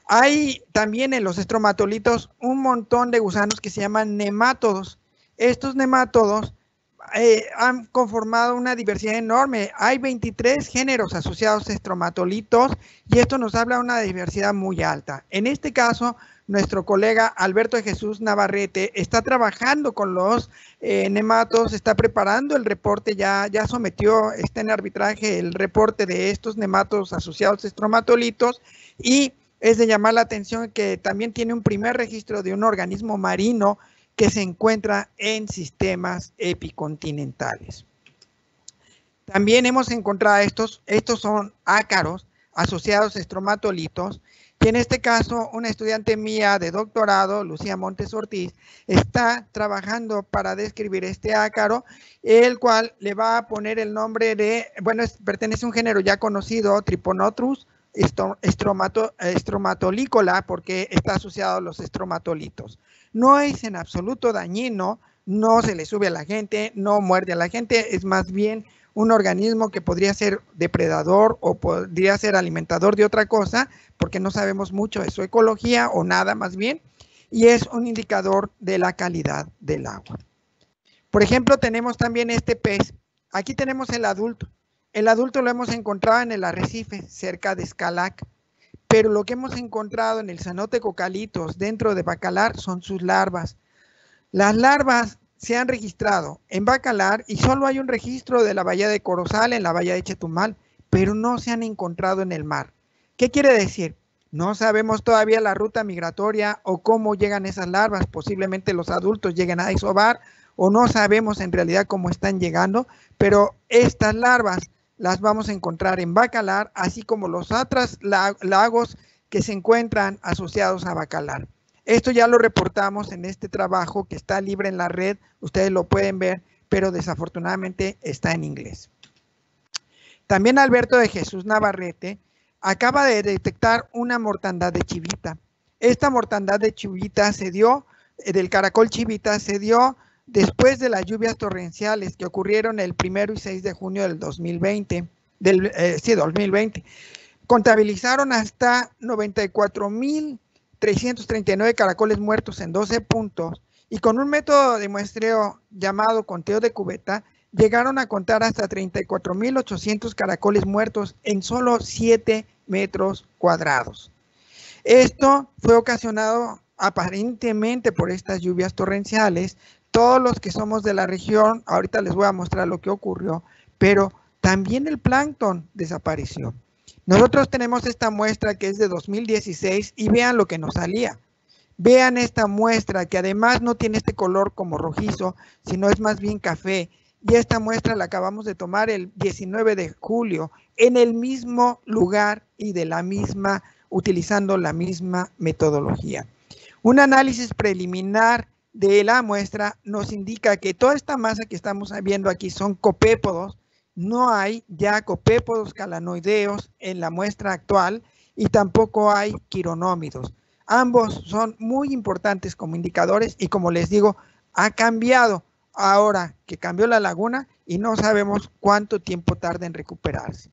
Hay también en los estromatolitos un montón de gusanos que se llaman nemátodos. Estos nemátodos han conformado una diversidad enorme. Hay 23 géneros asociados a estromatolitos y esto nos habla de una diversidad muy alta. En este caso, nuestro colega Alberto de Jesús Navarrete está trabajando con los nemátodos, está preparando el reporte, ya sometió, está en arbitraje el reporte de estos nemátodos asociados a estromatolitos, y es de llamar la atención que también tiene un primer registro de un organismo marino que se encuentra en sistemas epicontinentales. También hemos encontrado estos son ácaros asociados a estromatolitos, y en este caso una estudiante mía de doctorado, Lucía Montes Ortiz, está trabajando para describir este ácaro, el cual le va a poner el nombre de, bueno, pertenece a un género ya conocido, Triponotrus estromatolícola, porque está asociado a los estromatolitos. No es en absoluto dañino, no se le sube a la gente, no muerde a la gente, es más bien un organismo que podría ser depredador o podría ser alimentador de otra cosa, porque no sabemos mucho de su ecología o nada más bien, y es un indicador de la calidad del agua. Por ejemplo, tenemos también este pez. Aquí tenemos el adulto. El adulto lo hemos encontrado en el arrecife, cerca de Xcalac, pero lo que hemos encontrado en el cenote Cocalitos, dentro de Bacalar, son sus larvas. Las larvas se han registrado en Bacalar y solo hay un registro de la bahía de Corozal, en la bahía de Chetumal, pero no se han encontrado en el mar. ¿Qué quiere decir? No sabemos todavía la ruta migratoria o cómo llegan esas larvas, posiblemente los adultos lleguen a desovar o no sabemos en realidad cómo están llegando, pero estas larvas las vamos a encontrar en Bacalar, así como los otros lagos que se encuentran asociados a Bacalar. Esto ya lo reportamos en este trabajo que está libre en la red, ustedes lo pueden ver, pero desafortunadamente está en inglés. También Alberto de Jesús Navarrete acaba de detectar una mortandad de chivita. Esta mortandad de chivita se dio, del caracol chivita, se dio después de las lluvias torrenciales que ocurrieron el 1 y 6 de junio del 2020, 2020, contabilizaron hasta 94,339 caracoles muertos en 12 puntos y con un método de muestreo llamado conteo de cubeta, llegaron a contar hasta 34,800 caracoles muertos en solo 7 metros cuadrados. Esto fue ocasionado aparentemente por estas lluvias torrenciales. Todos los que somos de la región, ahorita les voy a mostrar lo que ocurrió, pero también el plancton desapareció. Nosotros tenemos esta muestra que es de 2016 y vean lo que nos salía. Vean esta muestra que además no tiene este color como rojizo, sino es más bien café. Y esta muestra la acabamos de tomar el 19 de julio en el mismo lugar y utilizando la misma metodología. Un análisis preliminar de la muestra nos indica que toda esta masa que estamos viendo aquí son copépodos. No hay ya copépodos calanoideos en la muestra actual y tampoco hay quironómidos. Ambos son muy importantes como indicadores y como les digo, ha cambiado ahora que cambió la laguna y no sabemos cuánto tiempo tarda en recuperarse.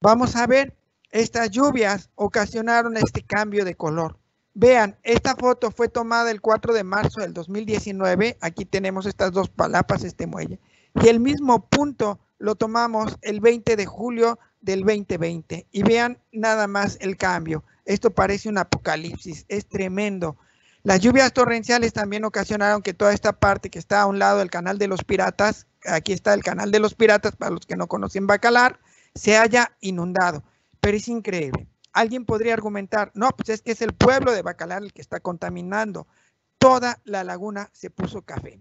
Vamos a ver, estas lluvias ocasionaron este cambio de color. Vean, esta foto fue tomada el 4 de marzo del 2019. Aquí tenemos estas dos palapas, este muelle. Y el mismo punto lo tomamos el 20 de julio del 2020. Y vean nada más el cambio. Esto parece un apocalipsis, es tremendo. Las lluvias torrenciales también ocasionaron que toda esta parte que está a un lado del Canal de los Piratas, aquí está el Canal de los Piratas, para los que no conocen Bacalar, se haya inundado. Pero es increíble. Alguien podría argumentar, no, pues es que es el pueblo de Bacalar el que está contaminando. Toda la laguna se puso café.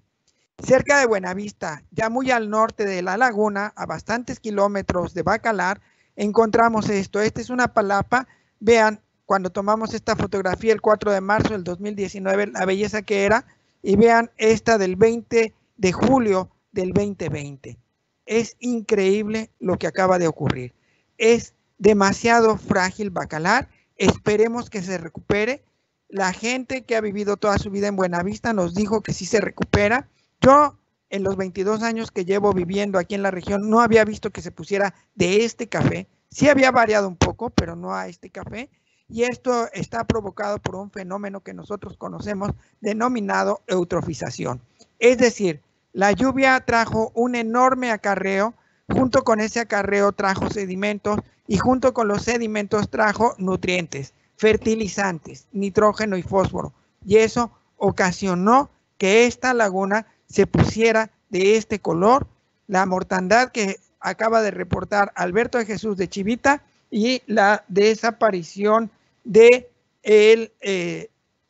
Cerca de Buenavista, ya muy al norte de la laguna, a bastantes kilómetros de Bacalar, encontramos esto. Esta es una palapa. Vean, cuando tomamos esta fotografía el 4 de marzo del 2019, la belleza que era, y vean esta del 20 de julio del 2020. Es increíble lo que acaba de ocurrir. Es demasiado frágil Bacalar. Esperemos que se recupere. La gente que ha vivido toda su vida en Buenavista nos dijo que sí se recupera. Yo, en los 22 años que llevo viviendo aquí en la región, no había visto que se pusiera de este café. Sí había variado un poco, pero no a este café. Y esto está provocado por un fenómeno que nosotros conocemos denominado eutrofización. Es decir, la lluvia trajo un enorme acarreo, junto con ese acarreo trajo sedimentos y junto con los sedimentos trajo nutrientes, fertilizantes, nitrógeno y fósforo. Y eso ocasionó que esta laguna se pusiera de este color. La mortandad que acaba de reportar Alberto de Jesús de Chivita y la desaparición de el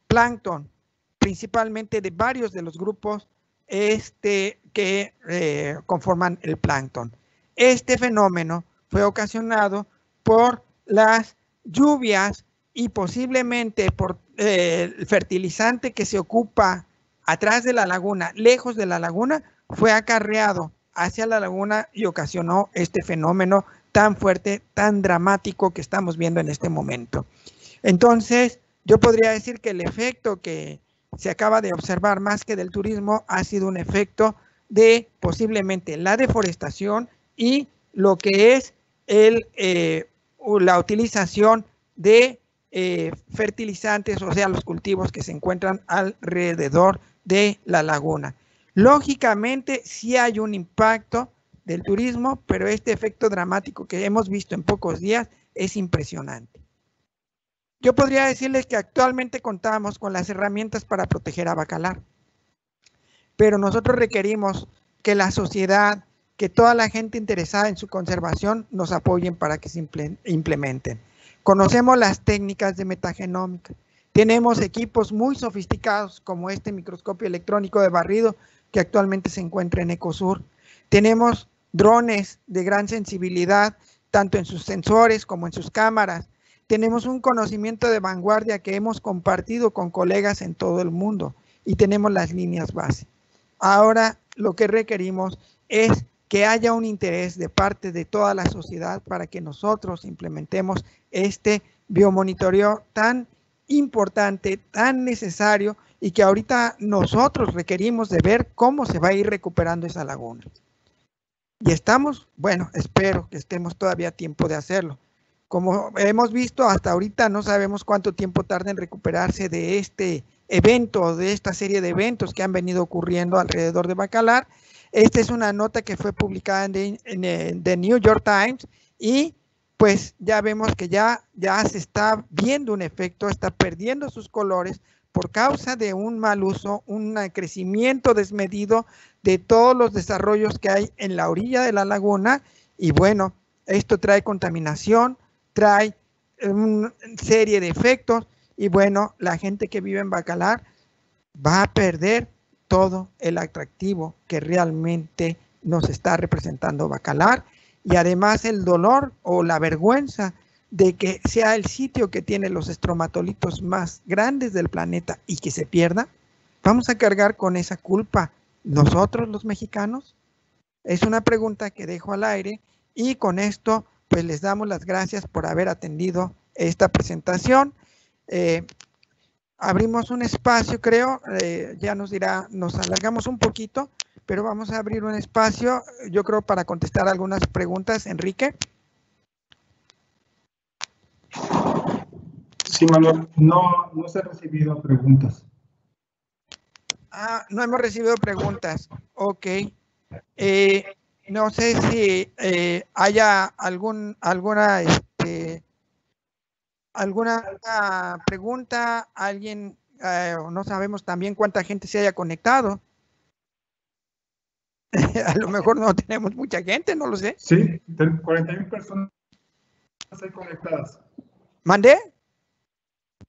plancton, principalmente de varios de los grupos que conforman el plancton. Este fenómeno fue ocasionado por las lluvias y posiblemente por el fertilizante que se ocupa atrás de la laguna, lejos de la laguna, fue acarreado hacia la laguna y ocasionó este fenómeno tan fuerte, tan dramático que estamos viendo en este momento. Entonces, yo podría decir que el efecto que se acaba de observar más que del turismo ha sido un efecto de posiblemente la deforestación y lo que es la utilización de fertilizantes, o sea, los cultivos que se encuentran alrededor de la laguna. Lógicamente, sí hay un impacto del turismo, pero este efecto dramático que hemos visto en pocos días es impresionante. Yo podría decirles que actualmente contamos con las herramientas para proteger a Bacalar, pero nosotros requerimos que la sociedad, que toda la gente interesada en su conservación nos apoyen para que se implementen. Conocemos las técnicas de metagenómica. Tenemos equipos muy sofisticados como este microscopio electrónico de barrido que actualmente se encuentra en Ecosur. Tenemos drones de gran sensibilidad, tanto en sus sensores como en sus cámaras. Tenemos un conocimiento de vanguardia que hemos compartido con colegas en todo el mundo y tenemos las líneas base. Ahora lo que requerimos es que haya un interés de parte de toda la sociedad para que nosotros implementemos este biomonitoreo tan importante, tan necesario y que ahorita nosotros requerimos de ver cómo se va a ir recuperando esa laguna. Y estamos, bueno, espero que estemos todavía a tiempo de hacerlo. Como hemos visto hasta ahorita, no sabemos cuánto tiempo tarda en recuperarse de este evento, de esta serie de eventos que han venido ocurriendo alrededor de Bacalar. Esta es una nota que fue publicada en The New York Times y pues ya vemos que ya se está viendo un efecto, está perdiendo sus colores por causa de un mal uso, un crecimiento desmedido de todos los desarrollos que hay en la orilla de la laguna. Y bueno, esto trae contaminación, trae una serie de efectos y bueno, la gente que vive en Bacalar va a perder todo el atractivo que realmente nos está representando Bacalar y además el dolor o la vergüenza de que sea el sitio que tiene los estromatolitos más grandes del planeta y que se pierda. ¿Vamos a cargar con esa culpa nosotros los mexicanos? Es una pregunta que dejo al aire y con esto pues les damos las gracias por haber atendido esta presentación. Abrimos un espacio, creo, ya nos dirá, nos alargamos un poquito, pero vamos a abrir un espacio, yo creo, para contestar algunas preguntas. Enrique. Sí, Manuel, no se han recibido preguntas. No hemos recibido preguntas. Ok. No sé si haya alguna pregunta, alguien, no sabemos también cuánta gente se haya conectado. A lo mejor no tenemos mucha gente, no lo sé. Sí, 41 personas hay conectadas. ¿Mandé?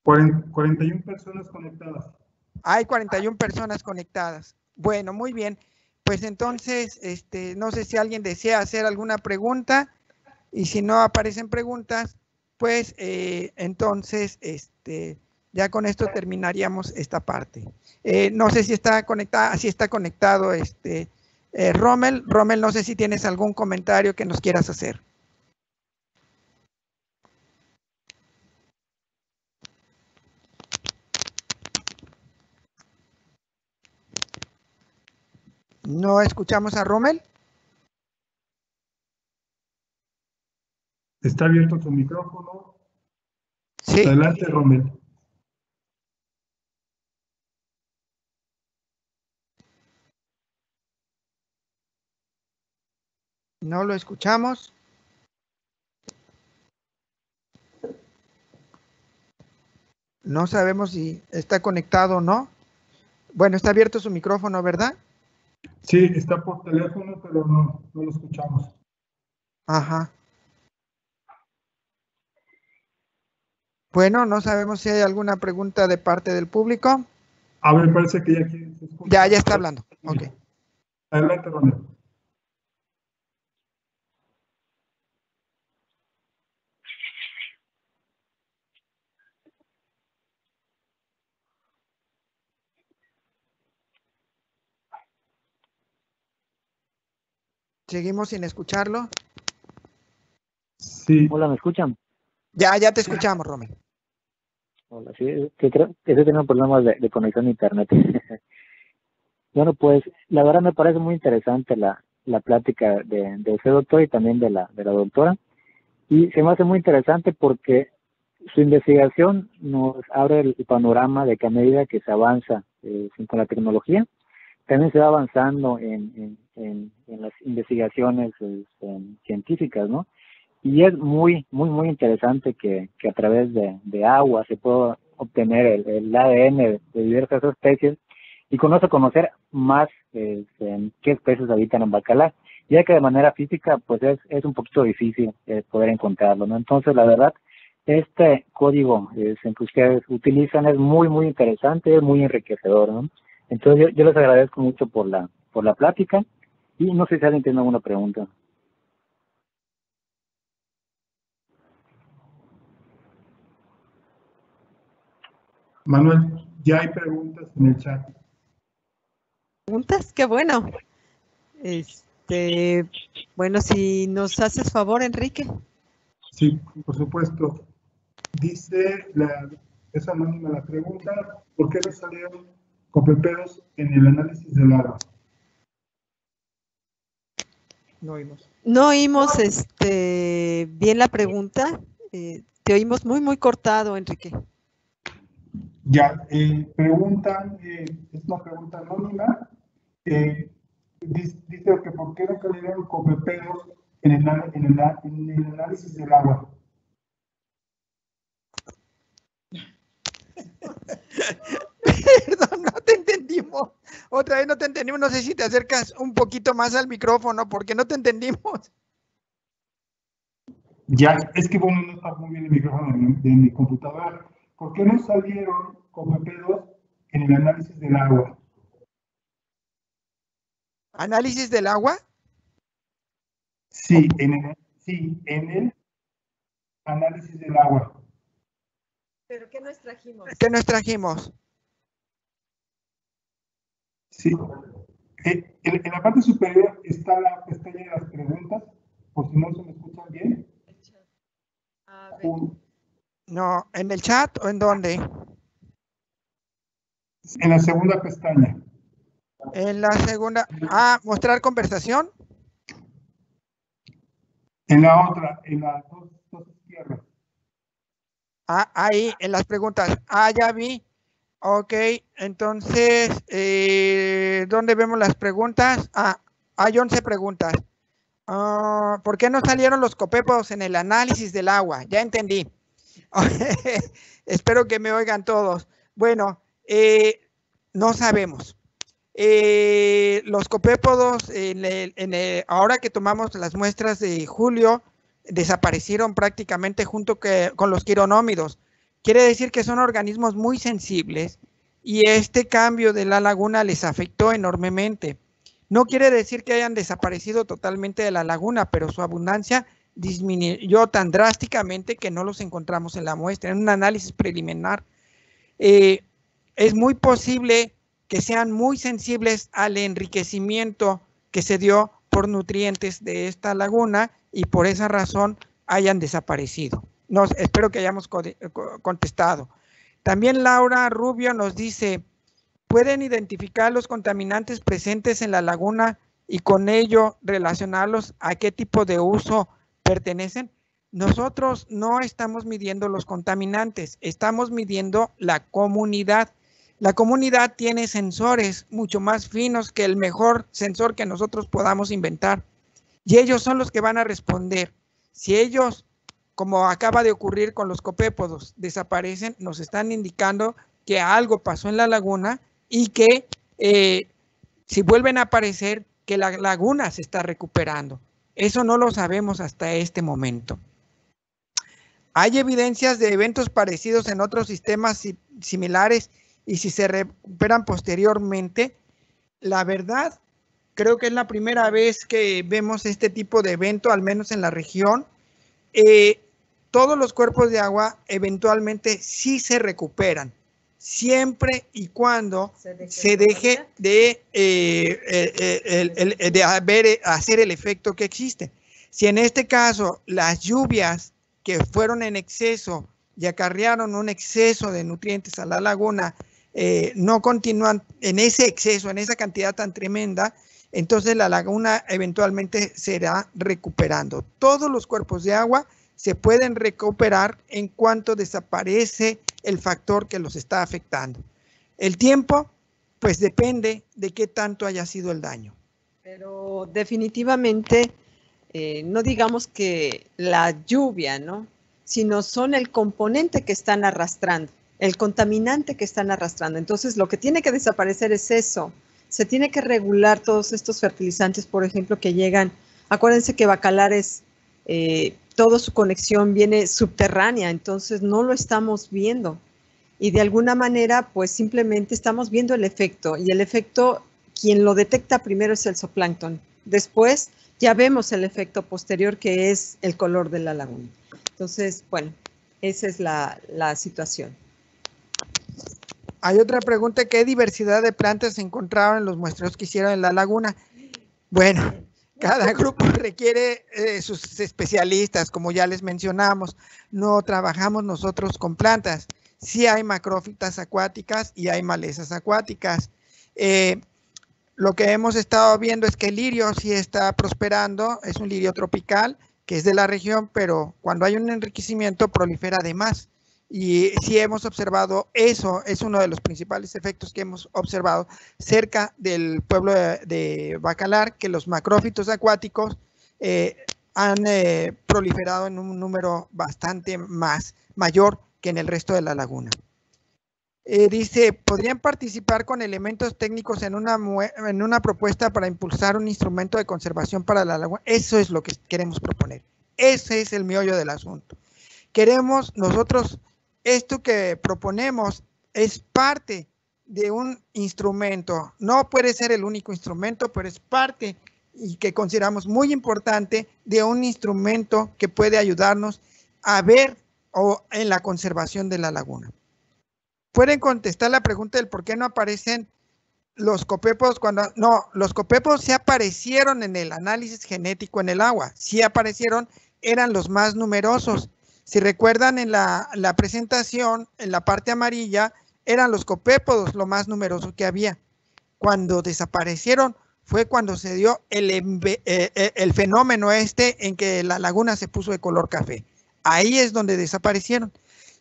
41 personas conectadas. Hay 41 personas conectadas. Bueno, muy bien. Pues entonces, no sé si alguien desea hacer alguna pregunta y si no aparecen preguntas, pues entonces ya con esto terminaríamos esta parte. No sé si está conectada, si está conectado Rommel. Rommel, no sé si tienes algún comentario que nos quieras hacer. ¿No escuchamos a Rommel? ¿Está abierto su micrófono? Sí. Adelante, Rommel. No lo escuchamos. No sabemos si está conectado o no. Bueno, está abierto su micrófono, ¿verdad? Sí, está por teléfono, pero no lo escuchamos. Ajá. Bueno, no sabemos si hay alguna pregunta de parte del público. A ver, parece que ya aquí se escucha. Ya está hablando. Ok. Adelante, Rommel. Seguimos sin escucharlo. Sí. Hola, ¿me escuchan? Ya te escuchamos, Rommel. Hola, sí, que creo que estoy teniendo problemas de conexión a internet. Bueno, pues la verdad me parece muy interesante la plática de usted, doctor, y también de la doctora. Y se me hace muy interesante porque su investigación nos abre el panorama de que a medida que se avanza con la tecnología, también se va avanzando en las investigaciones científicas, ¿no? Y es muy interesante que a través de agua se pueda obtener el ADN de diversas especies y conocer más qué especies habitan en Bacalar, ya que de manera física pues es un poquito difícil poder encontrarlo, ¿no? Entonces, la verdad, este código que ustedes utilizan es muy interesante, es muy enriquecedor, ¿no? Entonces, yo les agradezco mucho por la plática y no sé si alguien tiene alguna pregunta. Manuel, ya hay preguntas en el chat. ¿Preguntas? Qué bueno. Bueno, si nos haces favor, Enrique. Sí, por supuesto. Dice, es anónima la pregunta, ¿por qué no salieron copepedos en el análisis del agua? No oímos. No oímos bien la pregunta. Te oímos muy cortado, Enrique. Ya, preguntan, es una pregunta anónima, dice que por qué no salieron copepedos en el análisis del agua. Perdón, no te entendimos. Otra vez no te entendimos. No sé si te acercas un poquito más al micrófono porque no te entendimos. Ya, es que bueno, no está muy bien el micrófono de mi computadora. ¿Por qué no salieron copepedos en el análisis del agua? ¿Análisis del agua? Sí, en el análisis del agua. ¿Pero qué nos trajimos? ¿Qué nos trajimos? Sí. En la parte superior está la pestaña de las preguntas, por si no se me escuchan bien. No, ¿en el chat o en dónde? En la segunda pestaña. En la segunda. Mostrar conversación. En la otra, en las dos izquierdas. Ahí, en las preguntas. Ya vi. Ok, entonces, ¿dónde vemos las preguntas? Hay 11 preguntas. ¿Por qué no salieron los copepedos en el análisis del agua? Ya entendí. Espero que me oigan todos. Bueno, no sabemos. Los copépodos, ahora que tomamos las muestras de julio, desaparecieron prácticamente junto con los quironómidos. Quiere decir que son organismos muy sensibles y este cambio de la laguna les afectó enormemente. No quiere decir que hayan desaparecido totalmente de la laguna, pero su abundancia disminuyó tan drásticamente que no los encontramos en la muestra. En un análisis preliminar, es muy posible que sean muy sensibles al enriquecimiento que se dio por nutrientes de esta laguna y por esa razón hayan desaparecido. Espero que hayamos contestado. También Laura Rubio nos dice, ¿pueden identificar los contaminantes presentes en la laguna y con ello relacionarlos a qué tipo de uso pertenecen? Nosotros no estamos midiendo los contaminantes, estamos midiendo la comunidad. La comunidad tiene sensores mucho más finos que el mejor sensor que nosotros podamos inventar. Y ellos son los que van a responder. Si ellos, como acaba de ocurrir con los copépodos, desaparecen, nos están indicando que algo pasó en la laguna y que si vuelven a aparecer, que la laguna se está recuperando. Eso no lo sabemos hasta este momento. Hay evidencias de eventos parecidos en otros sistemas similares y si se recuperan posteriormente. La verdad, creo que es la primera vez que vemos este tipo de evento, al menos en la región. Todos los cuerpos de agua eventualmente sí se recuperan, siempre y cuando se deje de hacer el efecto que existe. Si en este caso las lluvias que fueron en exceso y acarrearon un exceso de nutrientes a la laguna, no continúan en ese exceso, en esa cantidad tan tremenda, entonces la laguna eventualmente se irá recuperando. Todos los cuerpos de agua se pueden recuperar en cuanto desaparece el factor que los está afectando. El tiempo, pues depende de qué tanto haya sido el daño. Pero definitivamente, no digamos que la lluvia, ¿no? Sino son el componente que están arrastrando, el contaminante que están arrastrando. Entonces, lo que tiene que desaparecer es eso. Se tiene que regular todos estos fertilizantes, por ejemplo, que llegan. Acuérdense que Bacalar es, toda su conexión viene subterránea, entonces no lo estamos viendo. Y de alguna manera, pues simplemente estamos viendo el efecto. Y el efecto, quien lo detecta primero es el zooplancton. Después ya vemos el efecto posterior, que es el color de la laguna. Entonces, bueno, esa es la situación. Hay otra pregunta, ¿qué diversidad de plantas se encontraron en los muestreos que hicieron en la laguna? Bueno, cada grupo requiere sus especialistas, como ya les mencionamos. No trabajamos nosotros con plantas, sí hay macrófitas acuáticas y hay malezas acuáticas. Lo que hemos estado viendo es que el lirio sí está prosperando, es un lirio tropical que es de la región, pero cuando hay un enriquecimiento prolifera de más. Y sí hemos observado eso, es uno de los principales efectos que hemos observado cerca del pueblo de Bacalar, que los macrófitos acuáticos han proliferado en un número bastante mayor que en el resto de la laguna. Dice, ¿podrían participar con elementos técnicos en una propuesta para impulsar un instrumento de conservación para la laguna? Eso es lo que queremos proponer. Ese es el meollo del asunto. Queremos nosotros, esto que proponemos es parte de un instrumento. No puede ser el único instrumento, pero es parte y que consideramos muy importante de un instrumento que puede ayudarnos a ver en la conservación de la laguna. Pueden contestar la pregunta del por qué no aparecen los copépodos cuando... No, los copépodos sí aparecieron en el análisis genético en el agua. Sí aparecieron, eran los más numerosos. Si recuerdan en la presentación, en la parte amarilla, eran los copépodos lo más numeroso que había. Cuando desaparecieron fue cuando se dio el fenómeno en que la laguna se puso de color café. Ahí es donde desaparecieron.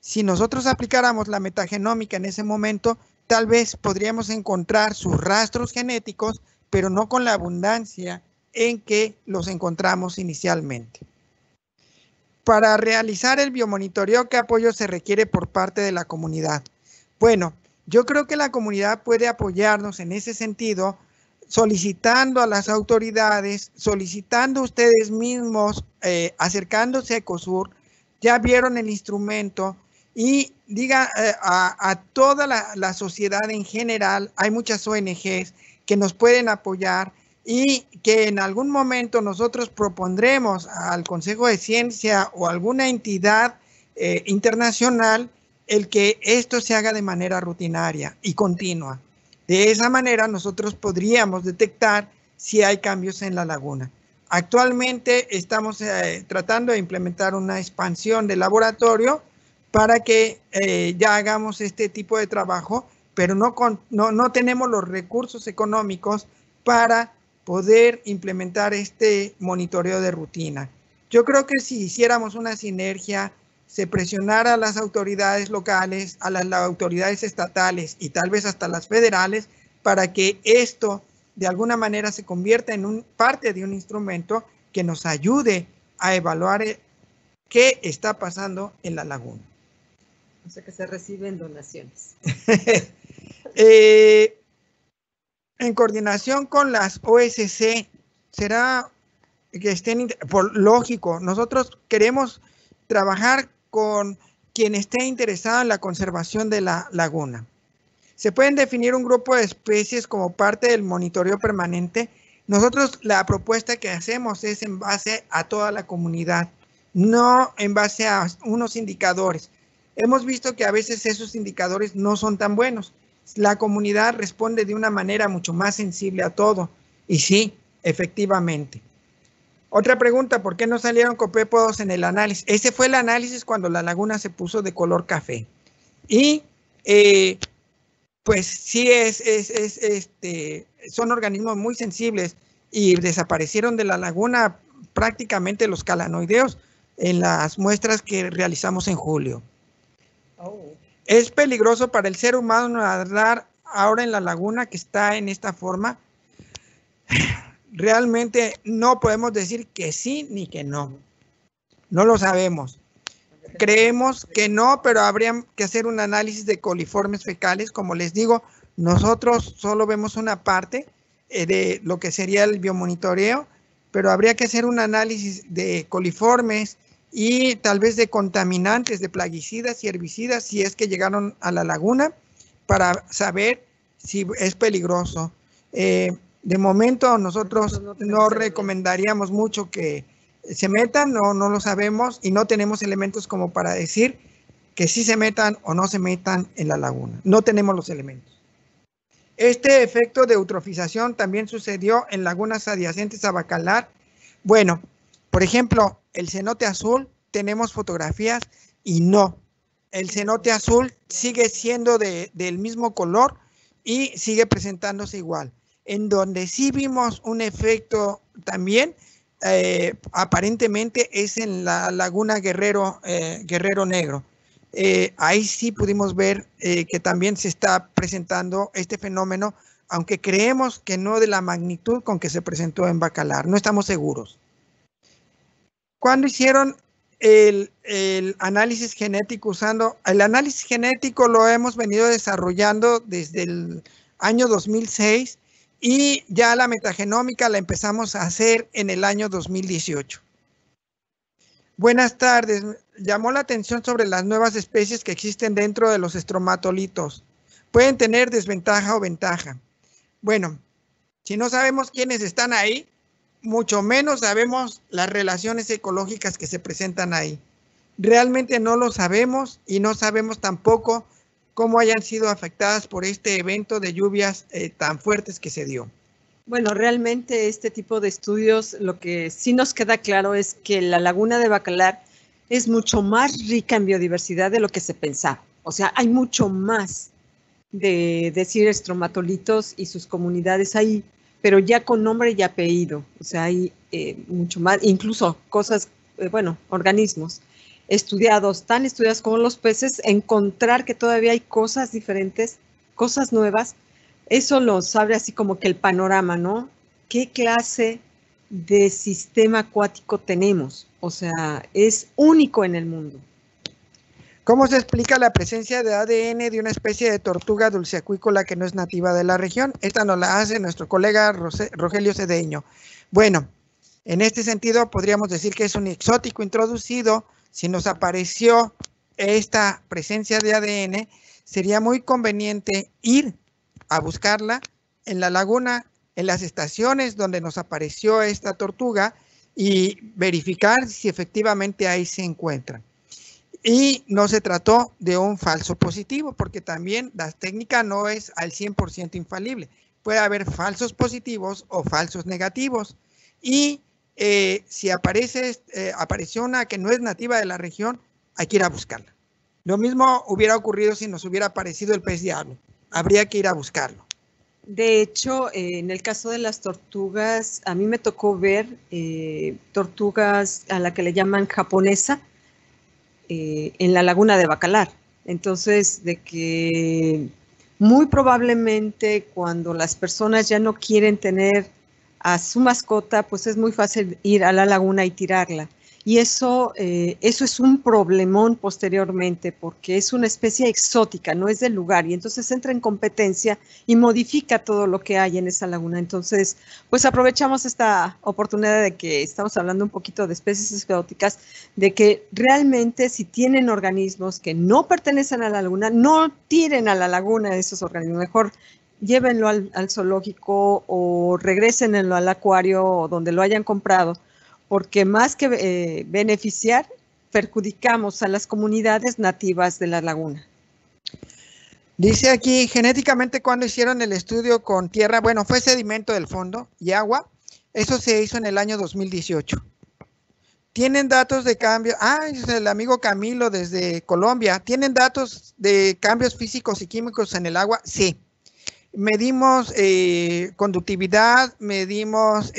Si nosotros aplicáramos la metagenómica en ese momento, tal vez podríamos encontrar sus rastros genéticos, pero no con la abundancia en que los encontramos inicialmente. Para realizar el biomonitoreo, ¿qué apoyo se requiere por parte de la comunidad? Bueno, yo creo que la comunidad puede apoyarnos en ese sentido, solicitando a las autoridades, solicitando ustedes mismos, acercándose a Ecosur. Ya vieron el instrumento y diga a toda la sociedad en general, hay muchas ONGs que nos pueden apoyar y que en algún momento nosotros propondremos al Consejo de Ciencia o alguna entidad internacional el que esto se haga de manera rutinaria y continua. De esa manera nosotros podríamos detectar si hay cambios en la laguna. Actualmente estamos tratando de implementar una expansión del laboratorio para que ya hagamos este tipo de trabajo, pero no tenemos los recursos económicos para poder implementar este monitoreo de rutina. Yo creo que si hiciéramos una sinergia, se presionara a las autoridades locales, a las autoridades estatales y tal vez hasta las federales para que esto de alguna manera se convierta en parte de un instrumento que nos ayude a evaluar qué está pasando en la laguna. O sea que se reciben donaciones. En coordinación con las OSC, será que estén, por lógico, nosotros queremos trabajar con quien esté interesado en la conservación de la laguna. Se pueden definir un grupo de especies como parte del monitoreo permanente. Nosotros la propuesta que hacemos es en base a toda la comunidad, no en base a unos indicadores. Hemos visto que a veces esos indicadores no son tan buenos. La comunidad responde de una manera mucho más sensible a todo. Y sí, efectivamente. Otra pregunta, ¿por qué no salieron copépodos en el análisis? Ese fue el análisis cuando la laguna se puso de color café. Y pues sí, son organismos muy sensibles y desaparecieron de la laguna prácticamente los calanoideos en las muestras que realizamos en julio. Oh. ¿Es peligroso para el ser humano nadar ahora en la laguna que está en esta forma? Realmente no podemos decir que sí ni que no. No lo sabemos. Creemos que no, pero habría que hacer un análisis de coliformes fecales. Como les digo, nosotros solo vemos una parte de lo que sería el biomonitoreo, pero habría que hacer un análisis de coliformes y tal vez de contaminantes, de plaguicidas y herbicidas, si es que llegaron a la laguna, para saber si es peligroso. De momento nosotros no recomendaríamos mucho que se metan, no lo sabemos y no tenemos elementos como para decir que sí se metan o no se metan en la laguna. No tenemos los elementos. Este efecto de eutrofización también sucedió en lagunas adyacentes a Bacalar. Bueno, por ejemplo, el cenote azul, tenemos fotografías y no. el cenote azul sigue siendo del mismo color y sigue presentándose igual. En donde sí vimos un efecto también, aparentemente es en la laguna Guerrero Negro. Ahí sí pudimos ver que también se está presentando este fenómeno, aunque creemos que no de la magnitud con que se presentó en Bacalar, no estamos seguros. Cuando hicieron el análisis genético usando, el análisis genético lo hemos venido desarrollando desde el año 2006 y ya la metagenómica la empezamos a hacer en el año 2018. Buenas tardes. Llamó la atención sobre las nuevas especies que existen dentro de los estromatolitos. Pueden tener desventaja o ventaja. Bueno, si no sabemos quiénes están ahí, mucho menos sabemos las relaciones ecológicas que se presentan ahí. Realmente no lo sabemos y no sabemos tampoco cómo hayan sido afectadas por este evento de lluvias tan fuertes que se dio. Bueno, realmente este tipo de estudios, lo que sí nos queda claro es que la laguna de Bacalar es mucho más rica en biodiversidad de lo que se pensaba. O sea, hay mucho más de decir estromatolitos y sus comunidades ahí, pero ya con nombre y apellido. O sea, hay mucho más, incluso cosas, organismos estudiados, tan estudiados como los peces, encontrar que todavía hay cosas diferentes, cosas nuevas. Eso nos abre así como que el panorama, ¿no? ¿Qué clase de sistema acuático tenemos? O sea, es único en el mundo. ¿Cómo se explica la presencia de ADN de una especie de tortuga dulceacuícola que no es nativa de la región? Esta nos la hace nuestro colega Rogelio Cedeño. Bueno, en este sentido podríamos decir que es un exótico introducido. Si nos apareció esta presencia de ADN, sería muy conveniente ir a buscarla en la laguna, en las estaciones donde nos apareció esta tortuga y verificar si efectivamente ahí se encuentran. Y no se trató de un falso positivo, porque también la técnica no es al 100% infalible. Puede haber falsos positivos o falsos negativos. Y si apareció una que no es nativa de la región, hay que ir a buscarla. Lo mismo hubiera ocurrido si nos hubiera aparecido el pez diablo. Habría que ir a buscarlo. De hecho, en el caso de las tortugas, a mí me tocó ver tortugas a la que le llaman japonesa en la laguna de Bacalar. Entonces, de que muy probablemente cuando las personas ya no quieren tener a su mascota, pues es muy fácil ir a la laguna y tirarla. Y eso es un problemón posteriormente, porque es una especie exótica, no es del lugar, y entonces entra en competencia y modifica todo lo que hay en esa laguna. Entonces, pues aprovechamos esta oportunidad de que estamos hablando un poquito de especies exóticas, de que realmente si tienen organismos que no pertenecen a la laguna, no tiren a la laguna esos organismos, mejor llévenlo al zoológico o regrésenlo al acuario o donde lo hayan comprado, porque más que beneficiar, perjudicamos a las comunidades nativas de la laguna. Dice aquí, genéticamente cuando hicieron el estudio con tierra, bueno, fue sedimento del fondo y agua, eso se hizo en el año 2018. ¿Tienen datos de cambio? Es el amigo Camilo desde Colombia. ¿Tienen datos de cambios físicos y químicos en el agua? Sí. Medimos conductividad, medimos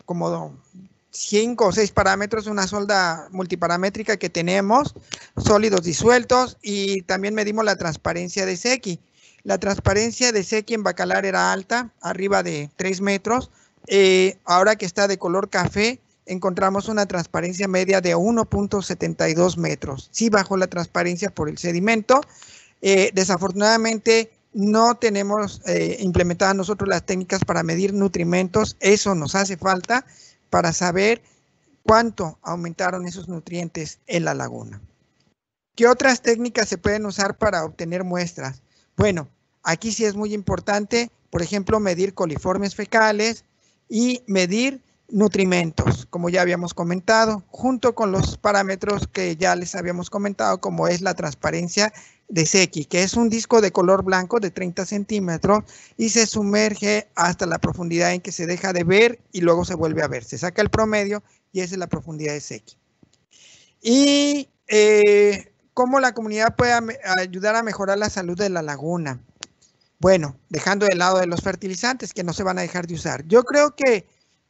como 5 o 6 parámetros, una sonda multiparamétrica que tenemos, sólidos disueltos, y también medimos la transparencia de Secchi. La transparencia de Secchi en Bacalar era alta, arriba de 3 metros. Ahora que está de color café, encontramos una transparencia media de 1.72 metros. Sí bajó la transparencia por el sedimento. Desafortunadamente, no tenemos implementadas nosotros las técnicas para medir nutrimentos. Eso nos hace falta para saber cuánto aumentaron esos nutrientes en la laguna. ¿Qué otras técnicas se pueden usar para obtener muestras? Bueno, aquí sí es muy importante, por ejemplo, medir coliformes fecales y medir nutrimentos, como ya habíamos comentado, junto con los parámetros que ya les habíamos comentado, como es la transparencia de Secchi, que es un disco de color blanco de 30 centímetros y se sumerge hasta la profundidad en que se deja de ver y luego se vuelve a ver. Se saca el promedio y esa es la profundidad de Secchi. Y ¿cómo la comunidad puede ayudar a mejorar la salud de la laguna? Bueno, dejando de lado de los fertilizantes que no se van a dejar de usar. Yo creo que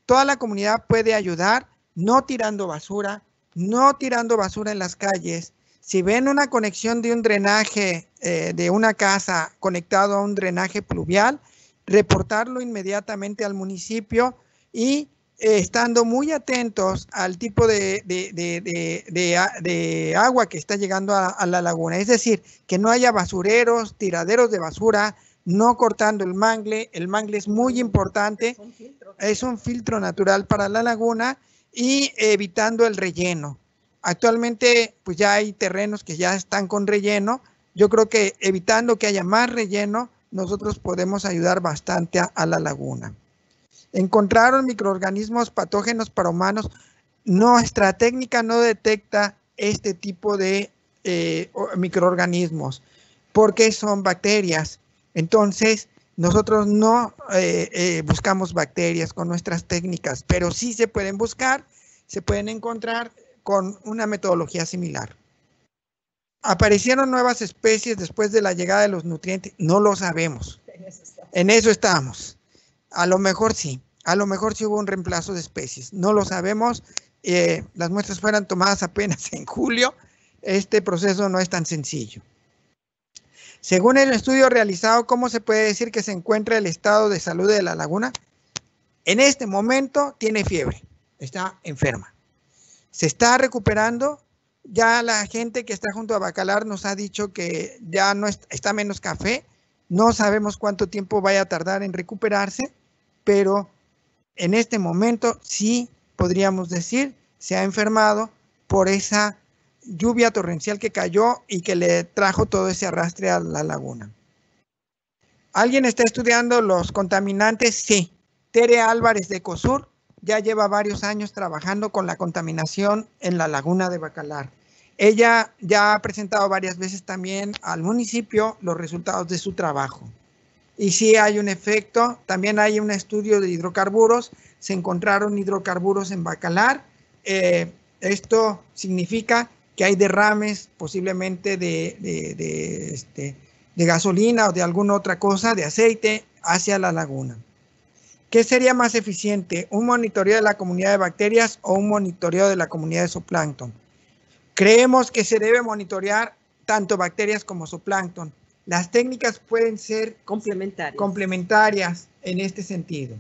toda la comunidad puede ayudar no tirando basura en las calles. Si ven una conexión de un drenaje de una casa conectado a un drenaje pluvial, reportarlo inmediatamente al municipio y estando muy atentos al tipo de agua que está llegando a la laguna. Es decir, que no haya basureros, tiraderos de basura, no cortando el mangle. El mangle es muy importante, es un filtro natural para la laguna, y evitando el relleno. Actualmente pues ya hay terrenos que ya están con relleno. Yo creo que evitando que haya más relleno, nosotros podemos ayudar bastante a la laguna. Encontraron microorganismos patógenos para humanos. Nuestra técnica no detecta este tipo de microorganismos porque son bacterias. Entonces, nosotros no buscamos bacterias con nuestras técnicas, pero sí se pueden buscar, se pueden encontrar con una metodología similar. ¿Aparecieron nuevas especies después de la llegada de los nutrientes? No lo sabemos. En eso estamos. A lo mejor sí hubo un reemplazo de especies. No lo sabemos. Las muestras fueron tomadas apenas en julio. Este proceso no es tan sencillo. Según el estudio realizado, ¿cómo se puede decir que se encuentra el estado de salud de la laguna? En este momento tiene fiebre, está enferma. Se está recuperando. Ya la gente que está junto a Bacalar nos ha dicho que ya no está menos café. No sabemos cuánto tiempo vaya a tardar en recuperarse, pero en este momento sí podríamos decir se ha enfermado por esa lluvia torrencial que cayó y que le trajo todo ese arrastre a la laguna. ¿Alguien está estudiando los contaminantes? Sí. Tere Álvarez de Ecosur ya lleva varios años trabajando con la contaminación en la laguna de Bacalar. Ella ya ha presentado varias veces también al municipio los resultados de su trabajo. Y sí hay un efecto. También hay un estudio de hidrocarburos. Se encontraron hidrocarburos en Bacalar. Esto significa que hay derrames posiblemente de gasolina o de alguna otra cosa, de aceite, hacia la laguna. ¿Qué sería más eficiente? ¿Un monitoreo de la comunidad de bacterias o un monitoreo de la comunidad de zooplancton? Creemos que se debe monitorear tanto bacterias como zooplancton. Las técnicas pueden ser complementarias en este sentido.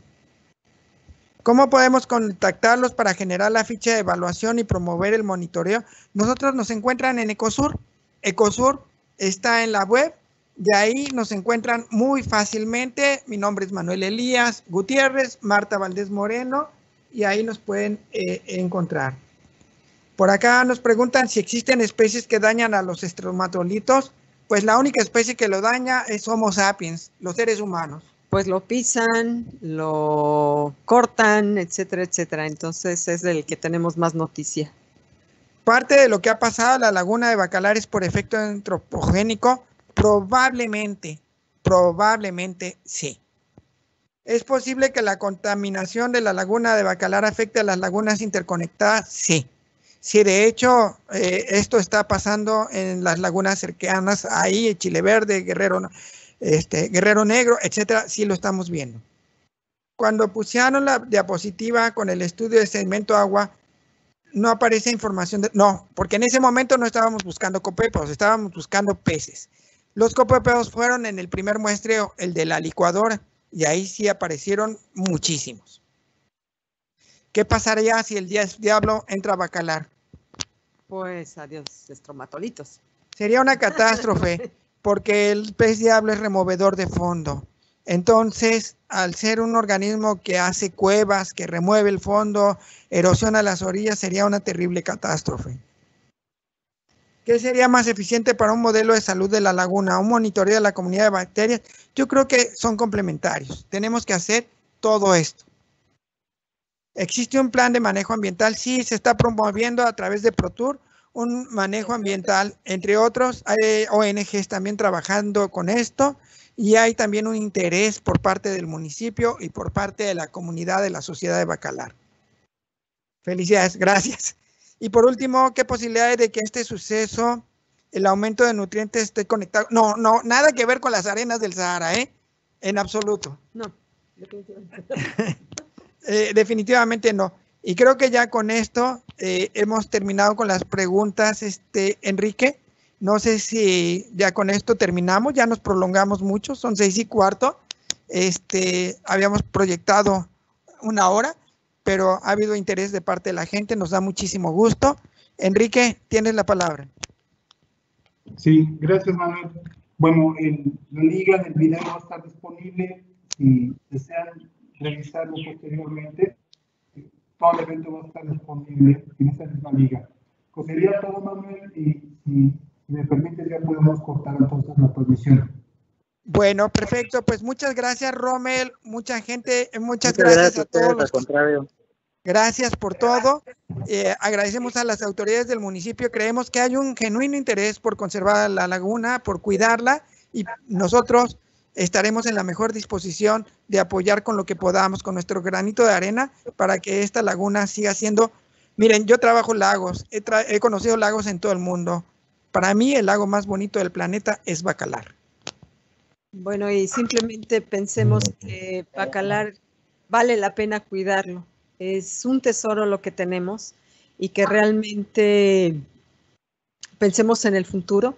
¿Cómo podemos contactarlos para generar la ficha de evaluación y promover el monitoreo? Nosotros nos encuentran en Ecosur. Ecosur está en la web. De ahí nos encuentran muy fácilmente. Mi nombre es Manuel Elías Gutiérrez, Marta Valdés Moreno, y ahí nos pueden encontrar. Por acá nos preguntan si existen especies que dañan a los estromatolitos. Pues la única especie que lo daña es Homo sapiens, los seres humanos. Pues lo pisan, lo cortan, etcétera, etcétera. Entonces es del que tenemos más noticia. Parte de lo que ha pasado a la laguna de Bacalar es por efecto antropogénico. Probablemente sí. ¿Es posible que la contaminación de la laguna de Bacalar afecte a las lagunas interconectadas? Sí. Sí, de hecho, esto está pasando en las lagunas cercanas, ahí, Chile Verde, Guerrero Negro, etcétera, sí lo estamos viendo. Cuando pusieron la diapositiva con el estudio de sedimento agua, no aparece información no, porque en ese momento no estábamos buscando copépodos, estábamos buscando peces. Los copépodos fueron en el primer muestreo, el de la licuadora, y ahí sí aparecieron muchísimos. ¿Qué pasaría si el diablo entra a Bacalar? Pues adiós, estromatolitos. Sería una catástrofe, porque el pez diablo es removedor de fondo. Entonces, al ser un organismo que hace cuevas, que remueve el fondo, erosiona las orillas, sería una terrible catástrofe. ¿Qué sería más eficiente para un modelo de salud de la laguna? ¿Un monitoreo de la comunidad de bacterias? Yo creo que son complementarios. Tenemos que hacer todo esto. ¿Existe un plan de manejo ambiental? Sí, se está promoviendo a través de ProTour un manejo ambiental, entre otros. Hay ONGs también trabajando con esto y hay también un interés por parte del municipio y por parte de la comunidad de la sociedad de Bacalar. Felicidades, gracias. Y por último, ¿qué posibilidades de que este suceso el aumento de nutrientes esté conectado. No, nada que ver con las arenas del Sahara, en absoluto. No, definitivamente. Definitivamente no. Y creo que ya con esto hemos terminado con las preguntas, Enrique. No sé si ya con esto terminamos, ya nos prolongamos mucho, son 6:15. Habíamos proyectado 1 hora, pero ha habido interés de parte de la gente, nos da muchísimo gusto. Enrique, tienes la palabra. Sí, gracias, Manuel. Bueno, la liga del video va a estar disponible. Si desean revisarlo posteriormente, todo el evento va a estar disponible en esa misma liga. Pues sería todo, Manuel, y si me permite, ya podemos cortar entonces la transmisión. Bueno, perfecto. Pues muchas gracias, Rommel. Muchas gracias a todos los. Al contrario. Gracias por todo. Agradecemos a las autoridades del municipio. Creemos que hay un genuino interés por conservar la laguna, por cuidarla, y nosotros estaremos en la mejor disposición de apoyar con lo que podamos, con nuestro granito de arena, para que esta laguna siga siendo. Miren, yo trabajo lagos, he conocido lagos en todo el mundo. Para mí, el lago más bonito del planeta es Bacalar. Bueno, y simplemente pensemos que Bacalar vale la pena cuidarlo. Es un tesoro lo que tenemos y que realmente pensemos en el futuro,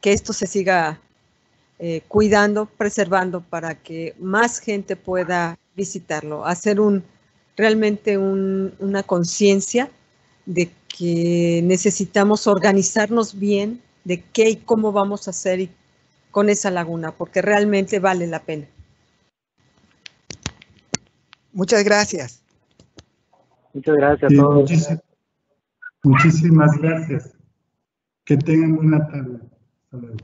que esto se siga cuidando, preservando para que más gente pueda visitarlo, hacer realmente una conciencia de que necesitamos organizarnos bien de qué y cómo vamos a hacer con esa laguna, porque realmente vale la pena. Muchas gracias. Muchas gracias a todos. Muchísimas gracias. Que tengan buena tarde. Hasta luego.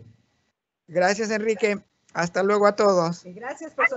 Gracias, Enrique. Hasta luego a todos. Gracias por su